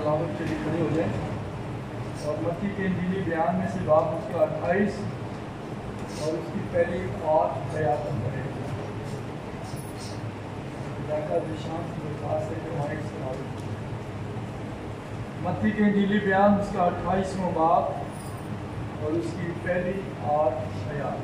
तलावत के लिए खड़े हो जाए। और मत्ती के इंजीली बयान में से बाब उसका 28 और उसकी पहली 8 आयत हम पढ़ेंगे। निशान की दरख्वास्त है कि हमारे मत्ती के इंजीली बयान उसका 28वां बाब और उसकी पहली 8 आयत।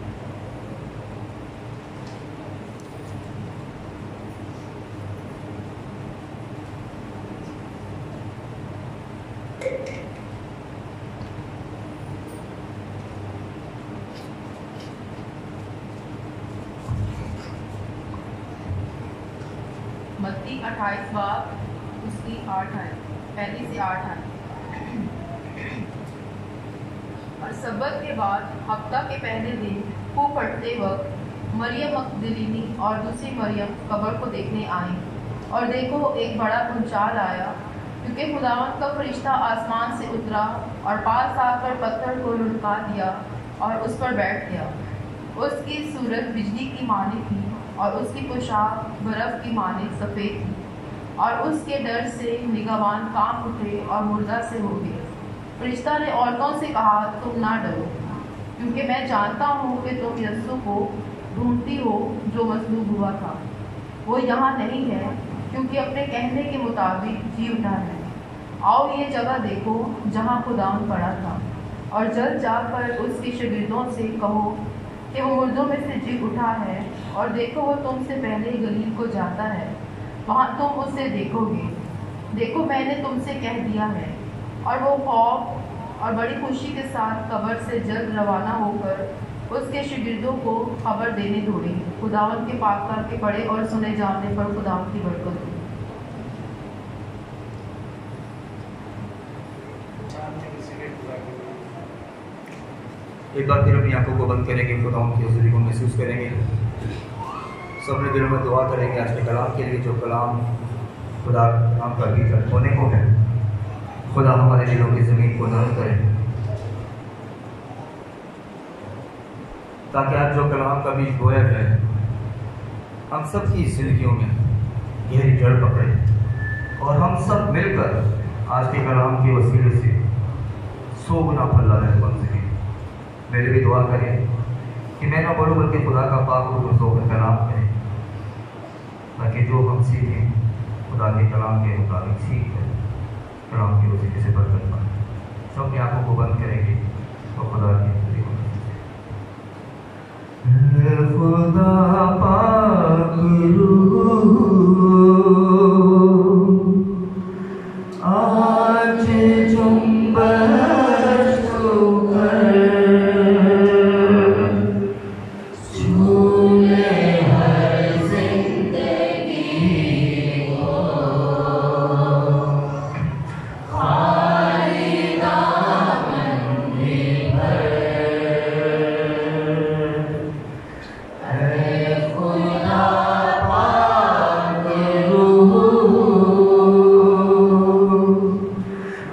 मत्ती 28 बाब उसकी 8 आयत, पहली से 8 आयत। और सबत के बाद हफ्ता के पहले दिन खूब फटते वक्त मरियम मगदलीनी और दूसरी मरियम कब्र को देखने आई। और देखो, एक बड़ा भूचाल आया, क्योंकि खुदावंद का फरिश्ता आसमान से उतरा और पास आकर पत्थर को लुढ़का दिया और उस पर बैठ गया। उसकी सूरत बिजली की मानिक थी और उसकी पोशाक बर्फ की मानिक सफ़ेद थी। और उसके डर से निगहबान कांप उठे और मुर्दा से हो गए। फरिश्ता ने औरतों से कहा, तुम ना डरो, क्योंकि मैं जानता हूँ कि तुम यस्सु को ढूंढती हो जो मसलूब हुआ था। वो यहाँ नहीं है, क्योंकि अपने कहने के मुताबिक जी उठा है। आओ ये जगह देखो जहाँ खुदावंद पड़ा था, और जल्द जाकर उसके शागिर्दों से कहो कि वो मुर्दों में से जी उठा है। और देखो, वो तुमसे पहले गलील को जाता है, वहाँ तुम उसे देखोगे। देखो, मैंने तुमसे कह दिया है। और वो खौफ और बड़ी खुशी के साथ कब्र से जल्द रवाना होकर उसके शागिर्दों को खबर देने दौड़े। खुदावंद के पाक के पढ़े और सुने जाने पर खुदावंद की बरकत हो। एक बार फिर अपनी आंखों को बंद करेंगे, खुदावंद की हुज़ूरी को महसूस करेंगे। सबने दिलों में दुआ करेंगे आज के कलाम के लिए, जो कलाम खुदा हम का हकीकत होने को है। खुदा हमारे दिलों की ज़मीन को नरम करे, ताकि आज जो कलाम का बीज बोया जाए हम सब की ज़िंदगियों में गहरी जड़ पकड़े और हम सब मिलकर आज के कलाम के वसीले से 100 गुना फल ला रहे बन सके। मेरे भी दुआ करें कि मैं ना बढ़ूँ बल्कि खुदा का पाक हुक्म होकर कलाम करें, ताकि जो हम सीखें खुदा के कलाम के मुताबिक सीख कर कलाम की वसीले से बरकत पाए। सब अपनी आंखों को बंद करेंगे तो खुदा की खुदा पाक आज जुम्बश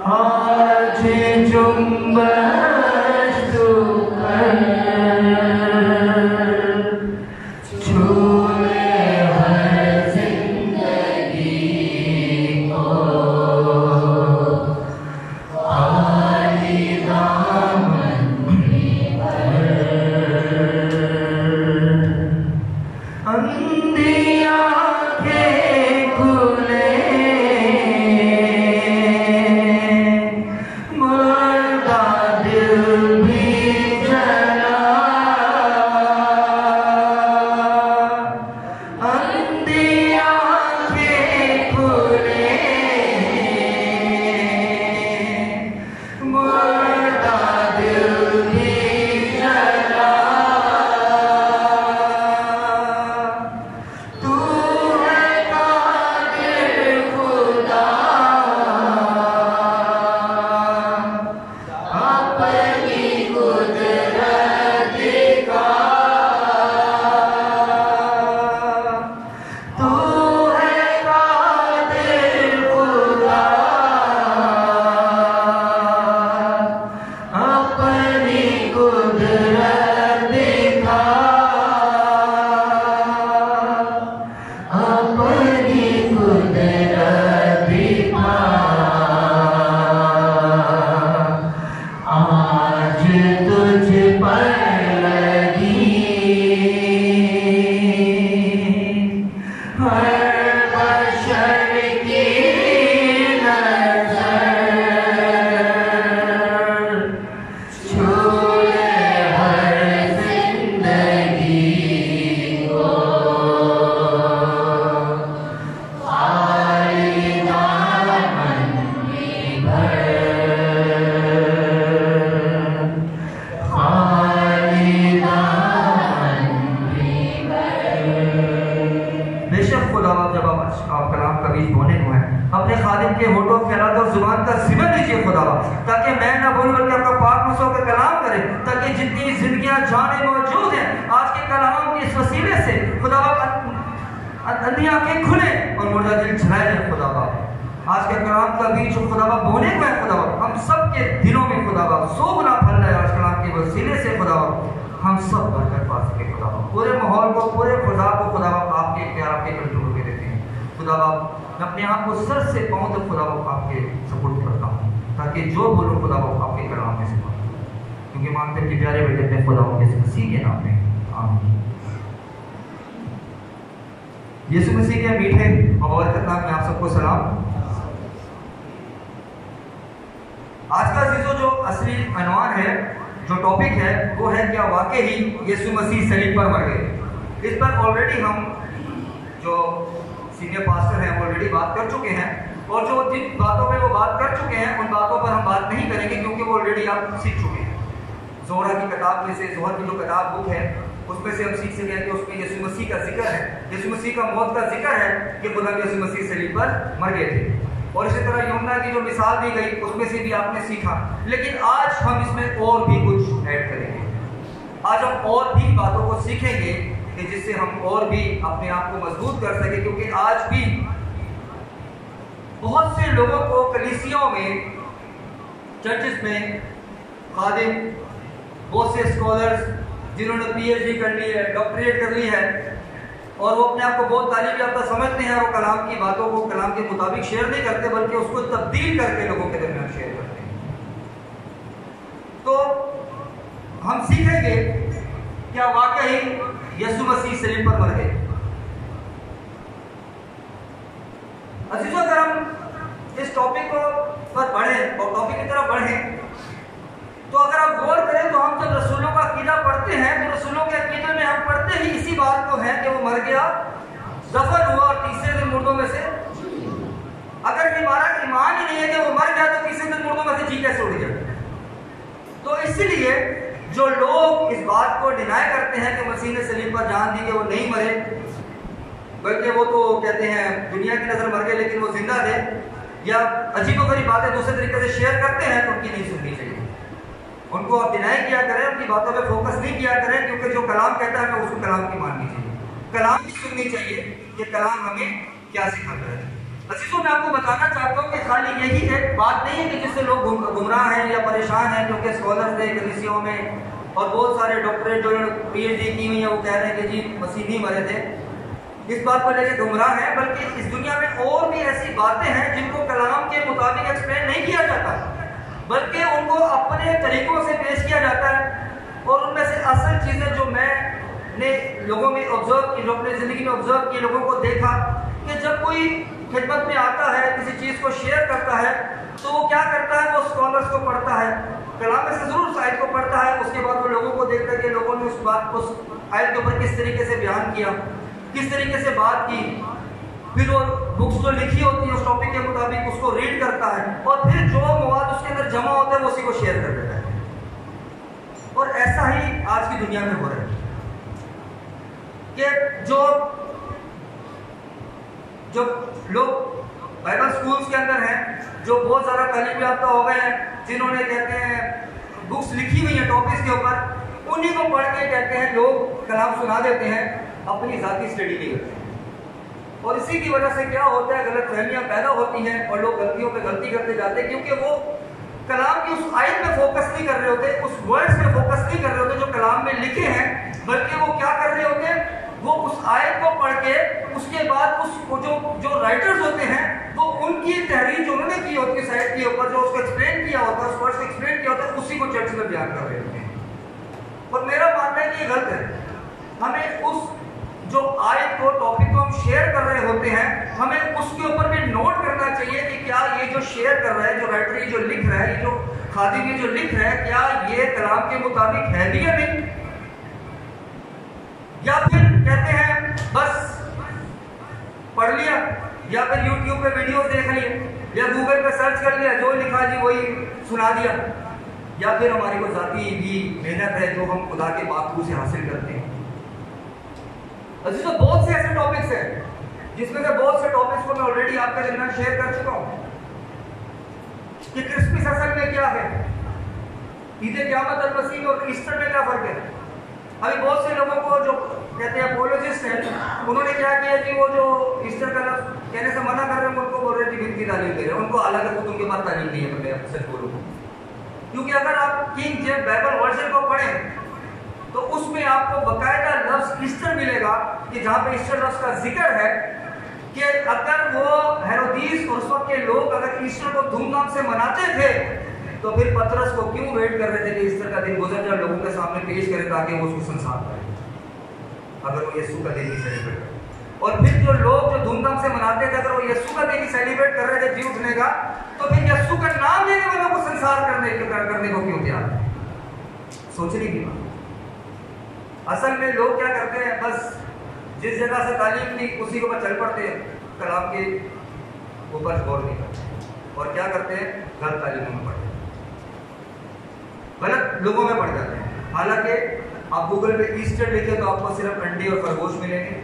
आज ख्यालात और जुबान का ज़िम्मा लीजिए खुदावा, ताकि मैं ना बोलूं बल्कि आपका पाक मुसो का कलाम करें, ताकि जितनी जिंदगियां जाने मौजूद हैं आज के कलाम के इस वसीले से खुदावा अंधी आंखें खुले और मुर्दा दिल जलाए जाए खुदावा। आज के कलाम का बीज जो खुदावा बोने को है खुदावा, हम सब के दिलों में खुदावा 100 गुना फल है आज कलाम के वसीले से खुदावा, हम सब बरकत पा सके खुदावा। पूरे माहौल को, पूरे खुदा को खुदावा आपके प्यार, आपके कंट्रोल में देते हैं खुदावा। मैं अपने आप को सर से पाँव तक खुदावा आपके सपोर्ट करता हूँ, ताकि जो बोलूँ खुदावा आपके कलाम में से, क्योंकि मांगते कि प्यारे बेटे अपने खुदाओं के मसीह के नाम में आमीन। यीशु मसीह के मीठे और बरकत नाम में आप सबको सलाम। आज का जो असली अनवान है, जो टॉपिक है, वो है क्या वाकई ही यीशु मसीह सलीब पर मर गए। इस पर ऑलरेडी हम जो सीनियर पास्टर हैं ऑलरेडी बात कर चुके हैं, और जो जिन बातों पे वो बात कर चुके हैं उन बातों पर हम बात नहीं करेंगे, क्योंकि वो ऑलरेडी आप सीख चुके हैं। जोहरा की किताब में से, जोहर की जो किताब बुक है उसमें से हम सीख सके हैं कि उसमें यीशु मसीह का जिक्र है, यीशु मसीह का मौत का जिक्र है कि खुदा यीशु मसीह सलीब पर मर गए थे। और इसी तरह यूहन्ना की जो मिसाल दी गई उसमें से भी आपने सीखा। लेकिन आज हम इसमें और भी कुछ ऐड करेंगे, आज हम और भी बातों को सीखेंगे कि जिससे हम और भी अपने आप को मजबूत कर सके, क्योंकि आज भी बहुत से लोगों को कलीसियाओं में, चर्चेस में खादिम, बहुत से स्कॉलर्स जिन्होंने PhD कर ली है, डॉक्टरेट कर ली है, और वो अपने आप को बहुत तालीम याफ्ता समझते हैं, और वो कलाम की बातों को कलाम के मुताबिक शेयर नहीं करते, बल्कि उसको तब्दील करके लोगों के दरमियान शेयर करते हैं। तो हम सीखेंगे क्या वाकई यीशु मसीह सलीब पर मर गए। अजीजों, अगर हम इस टॉपिक को पर बढ़ें और टॉपिक की तरफ बढ़ें, तो अगर आप गौर करें तो हम जब रसूलों का अकीदा पढ़ते हैं तो रसूलों के अकीदे में हम पढ़ते ही इसी बात को है कि वो मर गया, दफन हुआ और तीसरे दिन मुर्दों में से, अगर हमारा ईमान ही नहीं है कि वो मर गया तो तीसरे दिन मुर्दों में से जी कैसे उड़ गया। तो इसलिए जो लोग इस बात को डिनाई करते हैं कि मसीह ने सलीब पर जान दी कि वो नहीं मरे, बल्कि वो तो कहते हैं दुनिया की नजर मर गए लेकिन वो जिंदा थे, या अजीबोगरीब बातें दूसरे तरीके से शेयर करते हैं, तो उनकी नहीं सुननी चाहिए। उनको आप डिनाई किया करें, उनकी बातों पे फोकस नहीं किया करें, क्योंकि जो कलाम कहता है उसको कलाम की माननी चाहिए, कलाम की सुननी चाहिए कि कलाम हमें क्या सिखाता है। अजीजों, मैं आपको बताना चाहता हूँ कि खाली यही एक बात नहीं है कि जिससे लोग गुमराह हैं या परेशान हैं, क्योंकि स्कॉलर्स थे कलीसियाओं में और बहुत सारे डॉक्टरेट जो PhD की हुई है वो कह रहे हैं कि जी मसीह नहीं मरे थे, इस बात को लेकर गुमराह है। बल्कि इस दुनिया में और भी ऐसी बातें हैं जिनको कलाम के मुताबिक एक्सप्लेन नहीं किया जाता, बल्कि उनको अपने तरीकों से पेश किया जाता है। और उनमें से असल चीजें जो मैंने लोगों में ऑब्जर्व की, जो अपनी जिंदगी में ऑब्जर्व की, लोगों को देखा कि जब कोई खिदमत में आता है, किसी चीज को शेयर करता है, तो वो क्या करता है, वो स्कॉलर्स को पढ़ता है, कलाम में से जरूर साइड को पढ़ता है, उसके बाद वो लोगों को देखता है कि लोगों ने उस बात को, आयत के ऊपर किस तरीके से बयान किया, किस तरीके से बात की, फिर वो बुक्स जो लिखी होती है उस टॉपिक के मुताबिक उसको रीड करता है, और फिर जो मवाद उसके अंदर जमा होता है वो उसी को शेयर कर देता है। और ऐसा ही आज की दुनिया में हो रहा है कि जो लोग बाइबल स्कूल्स के अंदर हैं, जो बहुत ज्यादा तालीम याफ्ता हो गए हैं, जिन्होंने कहते हैं बुक्स लिखी हुई है टॉपिक्स के ऊपर, उन्हीं को पढ़ के कहते हैं लोग कलाम सुना देते हैं, अपनी जाती स्टडी नहीं करते। और इसी की वजह से क्या होता है, गलतफहमियां पैदा होती हैं और लोग गलतियों पे गलती करते जाते हैं, क्योंकि वो कलाम की उस आयत में फोकस नहीं कर रहे होते, उस वर्ड्स में फोकस नहीं कर रहे होते जो कलाम में लिखे हैं, बल्कि वो क्या कर रहे होते हैं, वो उस आयत को पढ़ के उसके बाद उसको जो राइटर्स होते हैं वो उनकी तहरीर जो उन्होंने की होती है साइड के ऊपर, जो उसको एक्सप्लेन किया होता है, उस वर्ड्स को एक्सप्लेन किया होता है, उसी को चर्च में बयान कर रहे होते हैं। और मेरा मानना है कि ये गलत है। हमें उस जो आयत को, टॉपिक को हम शेयर कर रहे होते हैं, हमें उसके ऊपर भी नोट करना चाहिए कि क्या ये जो शेयर कर रहा है, जो राइटर ये जो लिख रहा है, ये जो खादिम ये जो लिख रहा है, क्या ये कलाम के मुताबिक है भी या नहीं, या फिर कहते हैं बस पढ़ लिया, या फिर YouTube पे वीडियो देख लिए, या गूगल पे सर्च कर लिया, जो लिखा जी वही सुना दिया, या फिर हमारी कोई जाती भी मेहनत है जो हम खुदा के बातों से हासिल करते हैं। तो बहुत से ऐसे टॉपिक्स हैं जिसमें से बहुत से टॉपिक्स को मैं ऑलरेडी आपके दरमियान शेयर कर चुका हूं। कि क्रिसमस असल में क्या है, ईद क़यामत अल मसीह और ईस्टर में क्या फर्क है। अभी बहुत से लोगों को जो कहते हैं अपोलोजिस्ट हैं, उन्होंने क्या किया कि वो जो ईस्टर का लफ्ज़ कहने से मना कर रहे हैं, उनको बोल रहे थे गिनती तालीम दे रहे हैं। उनको हालांकि खुद उनके पास तालीम नहीं है, मैं सच बोलूँ, क्योंकि अगर आप किंग जेम्स बाइबल वर्जन को पढ़ें तो उसमें आपको बकायदा लफ्ज़ ईस्टर मिलेगा कि जहाँ पे ईस्टर लफ्ज़ का जिक्र है कि अगर वो हेरोदीस और उस वक्त के लोग अगर ईस्टर को धूमधाम से मनाते थे तो फिर पतरस को क्यों वेट कर रहे थे कि ईस्टर का दिन गुजर जाए, लोगों के सामने पेश करे ताकि वो उसको संसार करें, अगर वो यीशु का दिन ही सेलिब्रेट करे। और फिर जो लोग जो धूमधाम से मनाते थे अगर वो यीशु का दिन ही सेलिब्रेट कर रहे थे जी उठने का, तो फिर यीशु का नाम लेने वालों को संसार करने को क्यों तैयार? सोचने की बात। असल में लोग क्या करते हैं, बस जिस जगह से तालीम थी उसी के ऊपर चल पड़ते हैं, कलाम के ऊपर गौर नहीं करते और क्या करते हैं, गलत तालीमों में पढ़ते हैं, गलत लोगों में पड़ जाते हैं। हालांकि आप गूगल पे ईस्टर लिखे तो आपको सिर्फ अंडे और खरगोश मिलेंगे,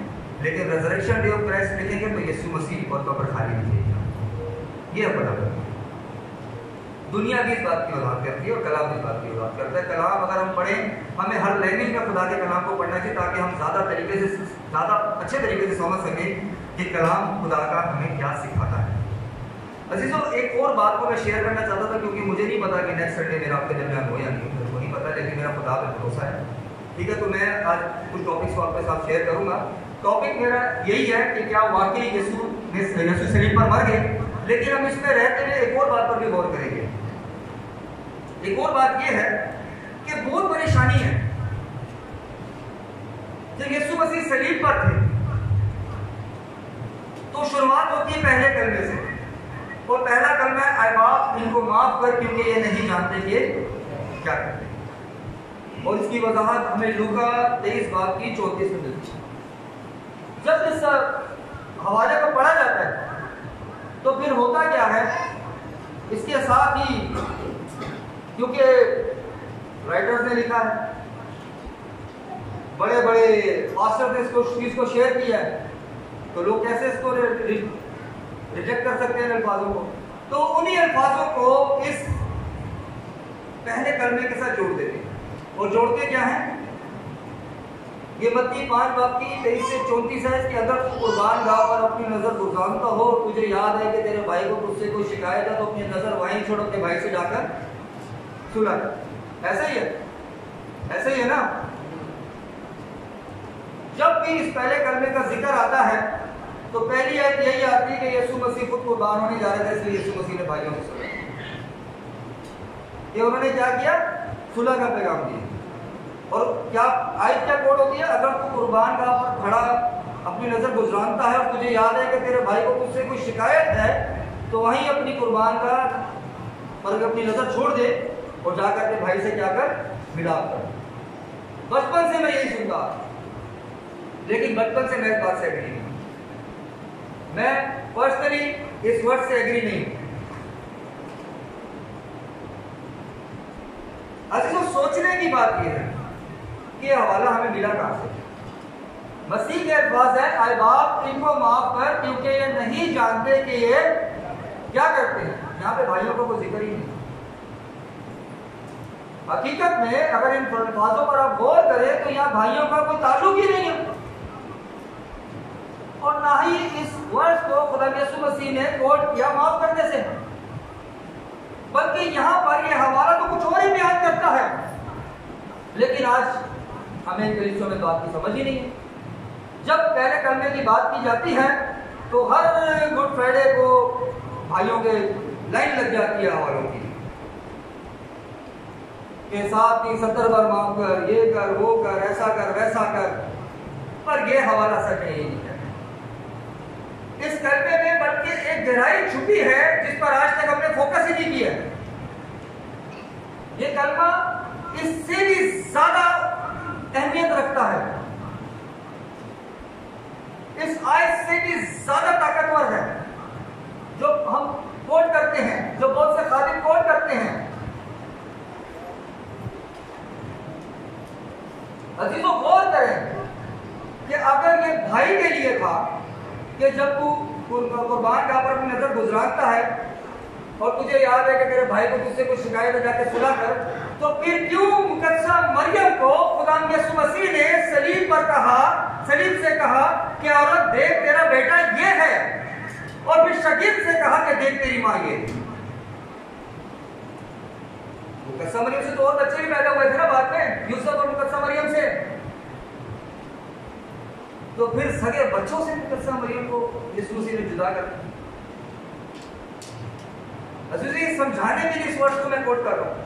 लेकिन रेजरेक्शन डे ऑफ क्राइस्ट लिखेंगे तो यीशु मसीह और कब्र खाली मिलेगी। ये पता करना, दुनिया भी इस बात की वजाहत करती है और कलाम इस बात की वजाहत करता है। कलाम अगर हम पढ़ें, हमें हर लैंग्वेज में खुदा के कलाम को पढ़ना चाहिए ताकि हम ज़्यादा अच्छे तरीके से समझ सकें कि कलाम खुदा का हमें क्या सिखाता है। अजीजों, एक और बात को मैं शेयर करना चाहता था, क्योंकि मुझे नहीं पता कि नेक्स्ट संडे मेरा आपके दरमियान हो या नहीं, मेरे को नहीं पता, लेकिन मेरा खुदा पे भरोसा है। ठीक है, तो मैं आज कुछ टॉपिक्स को आपके साथ शेयर करूंगा। टॉपिक मेरा यही है कि क्या वाकई यीशु सलीब पर मर गए, लेकिन हम इसमें रहते हुए एक और बात पर भी गौर करेंगे। एक और बात यह है कि बहुत परेशानी है जब यीशु मसीह सलीब पर थे तो शुरुआत होती है पहले कलमे से, और पहला कलमा है, ऐ बाप इनको माफ कर क्योंकि ये नहीं जानते कि क्या करते। और इसकी वजाहत हमें लूका 23 बाब की 34 में मिलती है। जब इस हवाले को पढ़ा जाता है तो फिर होता क्या है, इसके साथ ही क्योंकि राइटर्स ने लिखा है, बड़े बड़े पास्टर ने इसको चीज को शेयर किया है, तो लोग कैसे इसको रिजेक्ट कर सकते हैं अल्फाजों को। तो उन्हीं अल्फाजों को इस पहले कलमे के साथ जोड़ देते हैं। और जोड़ते क्या है, ये मत्ती 5 बाब की 23 से 34 है कि अगर तू कुर्बान गाह पर अपनी नजर गुजारता हो, तुझे याद है कि तेरे भाई को तुझसे कोई शिकायत है, तो अपनी नजर वहीं छोड़ अपने भाई से जाकर सुला। ऐसा ही है, ऐसे ही है ना। जब भी इस पहले कलमे का जिक्र आता है तो पहली आयत यही आती है कि यीशु मसीह खुद कुर्बान होने जा रहे थे, इसलिए यीशु मसीह ने भाइयों से सुला। ये उन्होंने क्या किया, सुलह का पैगाम दिया। और क्या आयत क्या कोड होती है, अगर तू कुर्बान गाह पर खड़ा अपनी नजर गुजरानता है और तुझे याद है कि तेरे भाई को तुझसे कोई शिकायत है, तो वहीं अपनी कुर्बान का पर अपनी नजर छोड़ दे और जाकर के भाई से क्या कर, मिलाप कर। बचपन से मैं यही सुनता, लेकिन बचपन से मैं इस बात से एग्री नहीं, मैं पर्सनली इस वर्ड से एग्री नहीं। अजीजों, सोचने की बात यह है कि हवाला हमें मिला कहां से। मसीह के अल्फाज है, ऐ बाप इनको माफ कर क्योंकि ये नहीं जानते कि ये क्या करते हैं। यहाँ पे भाइयों का कोई जिक्र ही नहीं। हकीकत में अगर इन अल्फाजों पर आप गौर करें तो यहाँ भाइयों का कोई ताल्लुक ही नहीं है, और ना ही इस वर्ष को खुदा यीशु मसीह ने कोट किया माफ करने से, बल्कि यहाँ पर यह हवाला तो कुछ और ही बयान करता है। लेकिन आज हमें कलीसियों में बात की समझ ही नहीं है। जब पहले कलमे की बात की जाती है तो हर गुड फ्राइडे को भाइयों के लाइन लग जाती है हवालों की के साथ ही 70 बार माफ कर, ये कर, वो कर, ऐसा कर, वैसा कर। पर यह हवाला सच नहीं है इस कलमे में, बल्कि एक गहराई छुपी है जिस पर आज तक हमने फोकस ही नहीं किया। ये कलमा इससे भी ज्यादा अहमियत रखता है, इस आयत से भी ज्यादा ताकतवर है, जो हम कोट करते हैं, जो बहुत से खादिम कोट करते हैं। अजीजों, गौर करें कि अगर ये भाई के लिए था कि जब तू कुर्बान गाह पर अपनी नजर गुजराता है और तुझे याद है कि तेरे भाई को तुझसे कुछ शिकायत है जाके सुना कर, तो फिर क्यों मुकद्दसा मरियम को खुदा यीशु मसीह ने सलीब पर कहा, सलीब से कहा कि औरत देख तेरा बेटा ये है, और फिर शागिर्द से कहा कि देख तेरी मां ये। मुकद्दसा मरियम से तो और बच्चे भी पैदा हुए थे ना बाद में, यूसुफ और मुकद्दसा मरियम से। तो फिर सगे बच्चों से मुकद्दसा मरियम को यीशु मसीह ने जुदा कर दिया। समझाने के लिए इस वर्ष को मैं कोट कर रहा हूं।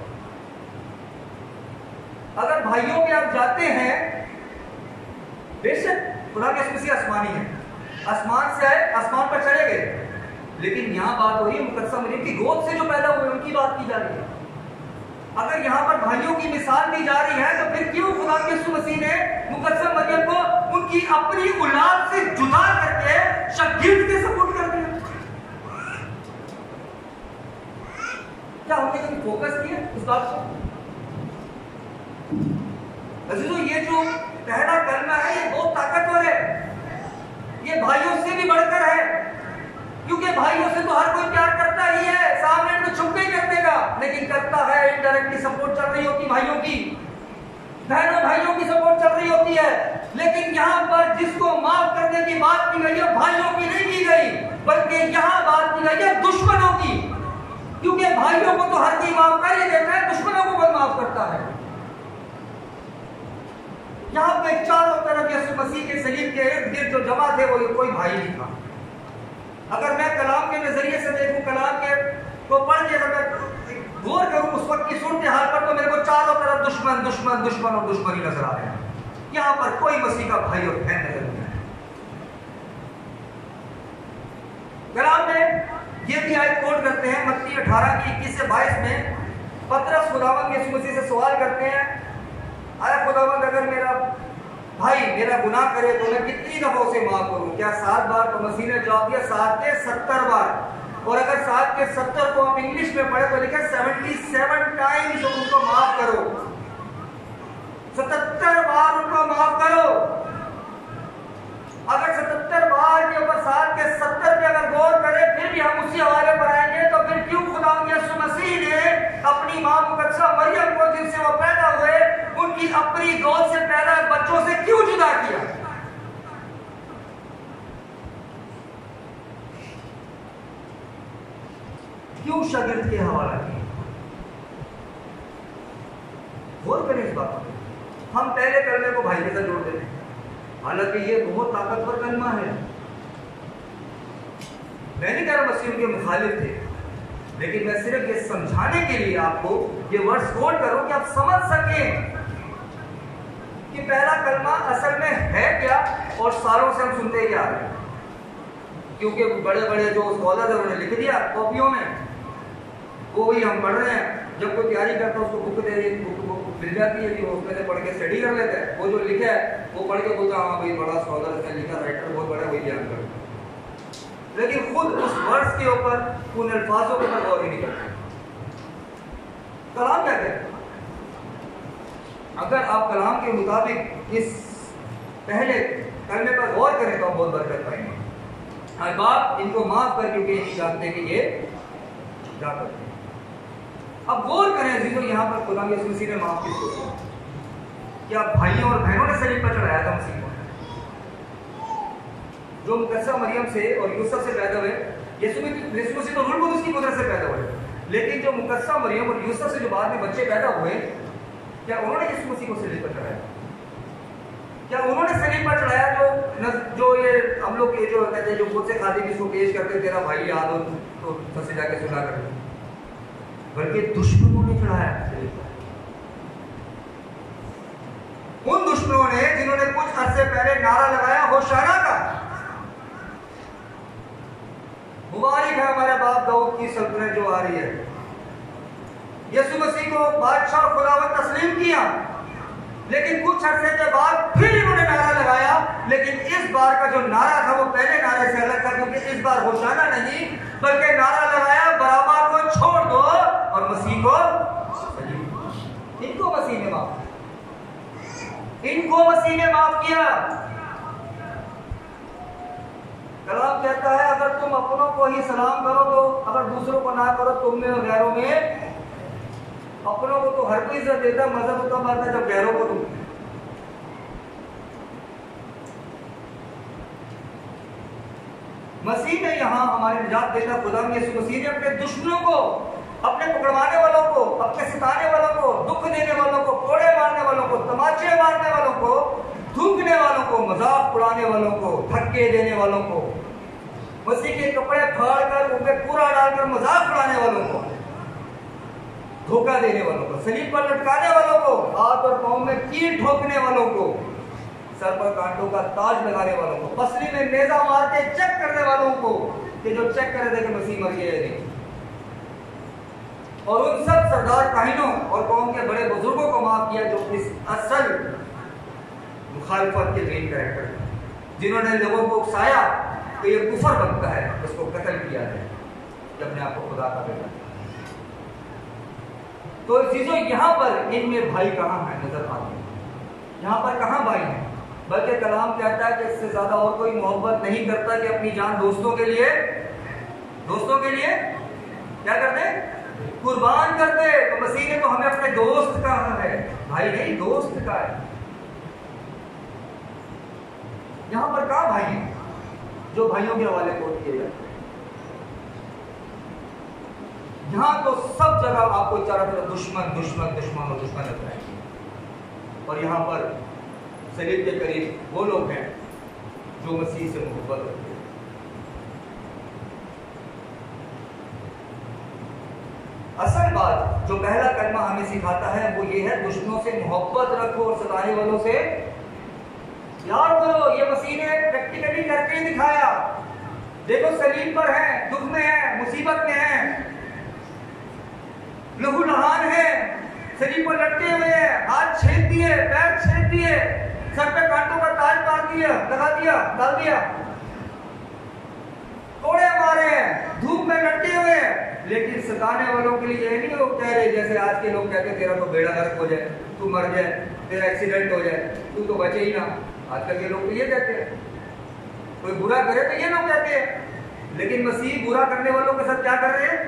अगर भाइयों के आप जाते हैं, बेशक खुदा के यीशु मसीह आसमानी है, आसमान से आए आसमान पर चले गए, लेकिन यहां बात हो रही है मुकद्दसा मरियम की गोद से जो पैदा हुए उनकी बात की जा रही है। अगर यहां पर भाइयों की मिसाल दी जा रही है, तो फिर क्यों खुदा के यीशु मसीह ने मुकद्दसा मरियम को उनकी अपनी औलाद से जुदा करके शागिर्द के सपोर्ट कर दिया? क्या हमने कभी फोकस किया इस बात को? अजीजों, ये जो पहला कलमा है ये बहुत ताकतवर है, ये भाइयों से भी बढ़कर है, क्योंकि भाइयों से तो हर कोई प्यार करता ही है, सामने तो छुप के ही कर देगा, लेकिन करता है इनडायरेक्टली सपोर्ट चल रही होती भाइयों की, बहनों भाइयों की सपोर्ट चल रही होती है। लेकिन यहाँ पर जिसको माफ करने की बात की गई है भाइयों की नहीं की गई, बल्कि यहाँ बात की गई है दुश्मनों की, क्योंकि भाइयों को तो हर कोई माफ कर ही देता है, दुश्मनों को कौन माफ करता है? यहाँ पे चारों तरफ यीशु मसीह के सलीब के इर्द गिर्द जो जमा थे वो कोई भाई नहीं था। अगर मैं कलाम के नजरिए से देखूं, कलाम के को पढ़ के अगर मैं गौर करूं उस वक्त की सूरत हाल पर, तो मेरे को चारों तरफ दुश्मन दुश्मन दुश्मन और दुश्मनी नजर आ रहे हैं। यहाँ पर कोई मसीह का भाई और बहन नजर नहीं है। कलाम में ये भी आयत कोट करते हैं, मत्ती 18 की 21 से 22 में पतरस खुदावंद यीशु मसीह से सवाल करते हैं, आया खुदावंद अगर मेरा भाई मेरा गुनाह करे तो मैं कितनी दफा उसे माफ करूं? क्या 7 बार? तो मसीह ने जवाब दिया 7 के 70 बार। और अगर 7 के 70 को आप इंग्लिश में पढ़े तो लिखे 77 टाइम्स उनको माफ करो, 77 बार उनको माफ करो। अगर 77 बार के ऊपर 7 के 70 पे अगर गौर करें, फिर भी हम उसी हवाले पर आएंगे, तो फिर क्यों खुदा यीशु मसीह ने अपनी मां मुकद्दसा मरियम को जिनसे वो पैदा हुए उनकी अपनी गोद से पैदा बच्चों से क्यों जुदा किया? क्यों शागिर्द के हवाला किया? गौर करें इस बात पर। हम पहले कलमे को भाई के साथ जोड़ देते हैं, हालांकि ये बहुत ताकतवर कलमा है। मैं नहीं कह रहा मसीह उनके मुखालिफ थे, लेकिन मैं सिर्फ ये समझाने के लिए आपको ये वर्ड्स कोट करूं कि आप समझ सकें कि पहला कलमा असल में है क्या, और सालों से हम सुनते ही आ रहे हैं, क्योंकि बड़े बड़े जो स्कॉलर है उन्होंने लिख दिया कॉपियों में, वो ही हम पढ़ रहे हैं। जब कोई तैयारी करता है उसको बुक दे दी, बुक मिल जाती है कि वो उसमें से पढ़ के स्टडी कर लेते हैं, वो जो लिखा है वो पढ़ के बोलता हाँ भाई बड़ा स्कॉलर इसने लिखा, राइटर बहुत बड़ा, वही ध्यान कर, लेकिन खुद उस वर्ड्स के ऊपर उन अल्फाजों के ऊपर गौर ही नहीं करते। कलाम क्या कहते हैं? अगर आप कलाम के मुताबिक इस पहले कलमे पर गौर करें तो आप बहुत बरकत पाएंगे। हर बाप इनको माफ कर, क्योंकि नहीं जानते कि ये क्या करते हैं। अब गौर करें अजीजों, यहाँ पर खुदा यीशु मसीह ने माफ किसको किया? क्या भाइयों और बहनों ने सलीब पर चढ़ाया था मसीह को? जो मुकद्दसा मरियम से और यूसुफ से पैदा हुए, यीशु मसीह तो रूह कुदस की कुदरत से पैदा हुए, लेकिन जो मुकद्दसा मरियम और यूसुफ से जो बाद में बच्चे पैदा हुए, क्या उन्होंने यीशु मसीह को सलीब पर चढ़ाया? क्या उन्होंने सलीब पर चढ़ाया? जो ये हम लोग ये जो कहते हैं, जो खुद से खादी किसको पेश करते तेरा भाई याद हो तो फंसे जाके सुना करते, बल्कि दुश्मनों ने चढ़ाया। उन दुश्मनों ने जिन्होंने कुछ अरसे पहले नारा लगाया होशाना का, मुबारक है हमारे बाप दाऊद की सल्तनत जो आ रही है। यीशु मसीह को बादशाह और खुदावंद तस्लीम किया, लेकिन कुछ अरसे के बाद फिर इन्होंने नारा लगाया, लेकिन इस बार का जो नारा था वो पहले नारे से अलग था, क्योंकि इस बार होशाना नहीं बल्कि नारा लगाया बराबा को छोड़ दो और मसीह को सलीब। इनको मसीह ने माफ किया, इनको मसीह ने माफ किया। कलाम कहता है अगर तुम अपनों को ही सलाम करो तो, अगर दूसरों को ना करो, तुम में और गैरों में, अपनों को तो हर कोई इज्जत देता, मजा तो तब आता है जब गैरों को तुम। मसीह ने यहाँ हमारे निजात देता खुदा यीशु मसीह ने अपने दुश्मनों को, अपने पकड़वाने वालों को, अपने सिताने वालों को, दुख देने वालों को, कोड़े मारने वालों को, तमाचे मारने वालों को, थूकने वालों को, मजाक उड़ाने वालों को, धक्के देने वालों को, मसीह के कपड़े फाड़ कर उनपे पूरा डालकर मजाक उड़ाने वालों को, धोखा देने वालों को, सलीब पर लटकाने वालों को, हाथ और पांव में कील ठोकने वालों को, सर पर कांटों का ताज लगाने वालों को, पसली में नेजा मार के चेक करने वालों को, कि जो चेक कर रहे थे कि मसीह मर गया है नहीं, और उन सब सरदार काहिनों और कौम के बड़े बुजुर्गों को माफ किया जो इस असल मुखालिफत के मेन कैरेक्टर, जिन्होंने लोगों को उकसाया कि ये कुफर बनता है, उसको कत्ल किया है कि अपने आप को खुदा का बेटा। तो चीजों यहाँ पर इनमें भाई कहाँ है नजर आते हैं, यहाँ पर कहाँ भाई है, बल्कि कलाम कहता है कि इससे ज्यादा और कोई मोहब्बत नहीं करता कि अपनी जान दोस्तों के लिए क्या करते, कुर्बान करते। तो मसीह ने तो हमें अपने दोस्त कहा है, भाई नहीं दोस्त का है। यहां पर कहां भाई है जो भाइयों के हवाले कोट किए जाते हैं? यहां तो सब जगह आपको चारों तरफ दुश्मन दुश्मन दुश्मन और दुश्मन लगता है, और यहां पर सलीब के करीब वो लोग हैं जो मसीह से मोहब्बत रखते हैं। असल बात जो पहला कलमा हमें सिखाता है वो ये है, दुश्मनों से मोहब्बत रखो और सताने वालों से प्यार करो। ये मसीह ने प्रैक्टिकली करके दिखाया। देखो सलीब पर है, दुख में है, मुसीबत में है, लहू लहान है, सलीब पर लटके हुए हैं, हाथ छेद दिए, पैर छेद दिए, सर पे कांटों का ताज मार दिया, लगा दिया, डाल दिया, कोड़े मारे हैं, धूप में लटके हुए हैं। लेकिन सताने वालों के लिए ये नहीं लोग कह रहे जैसे आज के लोग कहते हैं तेरा तो बेड़ा गर्क हो जाए, तू मर जाए, तेरा एक्सीडेंट हो जाए, तू तो बचे ही ना। आजकल के लोग तो ये कहते हैं, कोई बुरा करे तो ये लोग कहते हैं। लेकिन मसीह बुरा करने वालों के साथ क्या कर रहे हैं?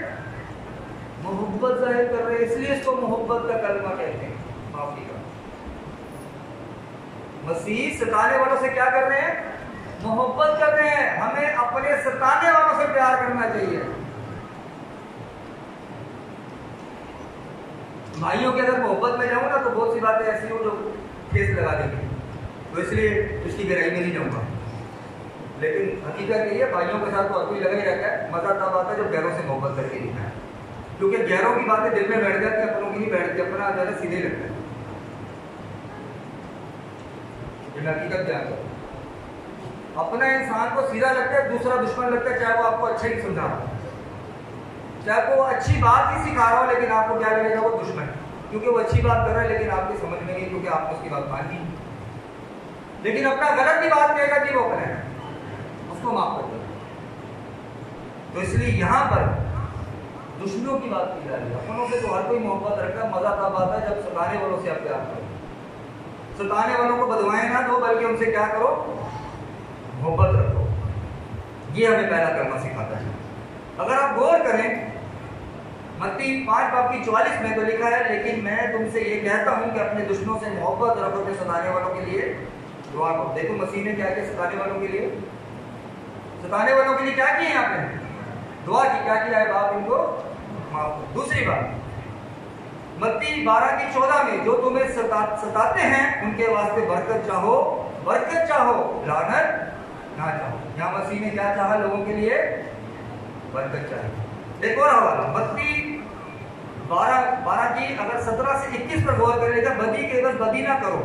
मोहब्बत जाहिर कर रहे हैं, इसलिए इसको मोहब्बत का कलमा कहते हैं, माफी का। मसीह सताने वालों से क्या कर रहे हैं? मोहब्बत कर रहे हैं। हमें अपने सताने वालों से प्यार करना चाहिए। भाइयों के अगर मोहब्बत में जाऊं ना तो बहुत सी बातें ऐसी हो जो ठेस लगा देंगी, तो इसलिए उसकी गहराई में नहीं जाऊंगा। लेकिन हकीकत ये है, भाइयों के साथ तो हर कोई लगा ही रहता है। मजा तब आता है जब गैरों से मोहब्बत करके दिखा है, क्योंकि गैरों की बातें दिल में बैठ जाती है, अपनों की नहीं बैठती, अपना ज्यादा सीधे लगता है। ये हकीकत जानता हूं, अपना इंसान को सीधा लगता है, दूसरा दुश्मन लगता है, चाहे वो आपको अच्छा ही समझा रहा हो, चाहे वो अच्छी बात ही सिखा रहा हो, लेकिन आपको क्या लगेगा? वो दुश्मन, क्योंकि वो अच्छी बात कर रहा है लेकिन आपकी समझ में नहीं, क्योंकि आपने उसकी बात मान ली। लेकिन अपना गलत भी बात कहेगा कि वो अपना है, उसको माफ कर दो। तो इसलिए यहां पर दुश्मनों की बात की जा रही है। अपनों से तो हर कोई मोहब्बत रखता है। मजा तब आता है जब सताने वालों से आप प्यार करो। सताने वालों को बदवाएं ना दो, बल्कि उनसे क्या करो? मोहब्बत रखो। ये हमें पहला कलमा सिखाता है। अगर आप गौर करें मत्ती 5:44 में तो लिखा है, लेकिन मैं तुमसे ये कहता हूं कि अपने दुश्मनों से मोहब्बत रखो, अपने सताने वालों के लिए दुआ करो। देखो मसीह ने क्या किया सताने वालों के लिए? सताने वालों के लिए क्या किया? यहाँ पे दुआ की। क्या किया है? बाप इनको माफ करो। दूसरी बात, मत्ती 12:14 में, जो तुम्हें सताते हैं उनके वास्ते बरकत चाहो, लानत ना चाहो। यहाँ मसीह ने क्या चाहा लोगों के लिए? बरकत चाहिए। एक और हवाला मत्ती 12 की अगर 17 से 21 पर गौर करें, बदी के बस बदी ना करो,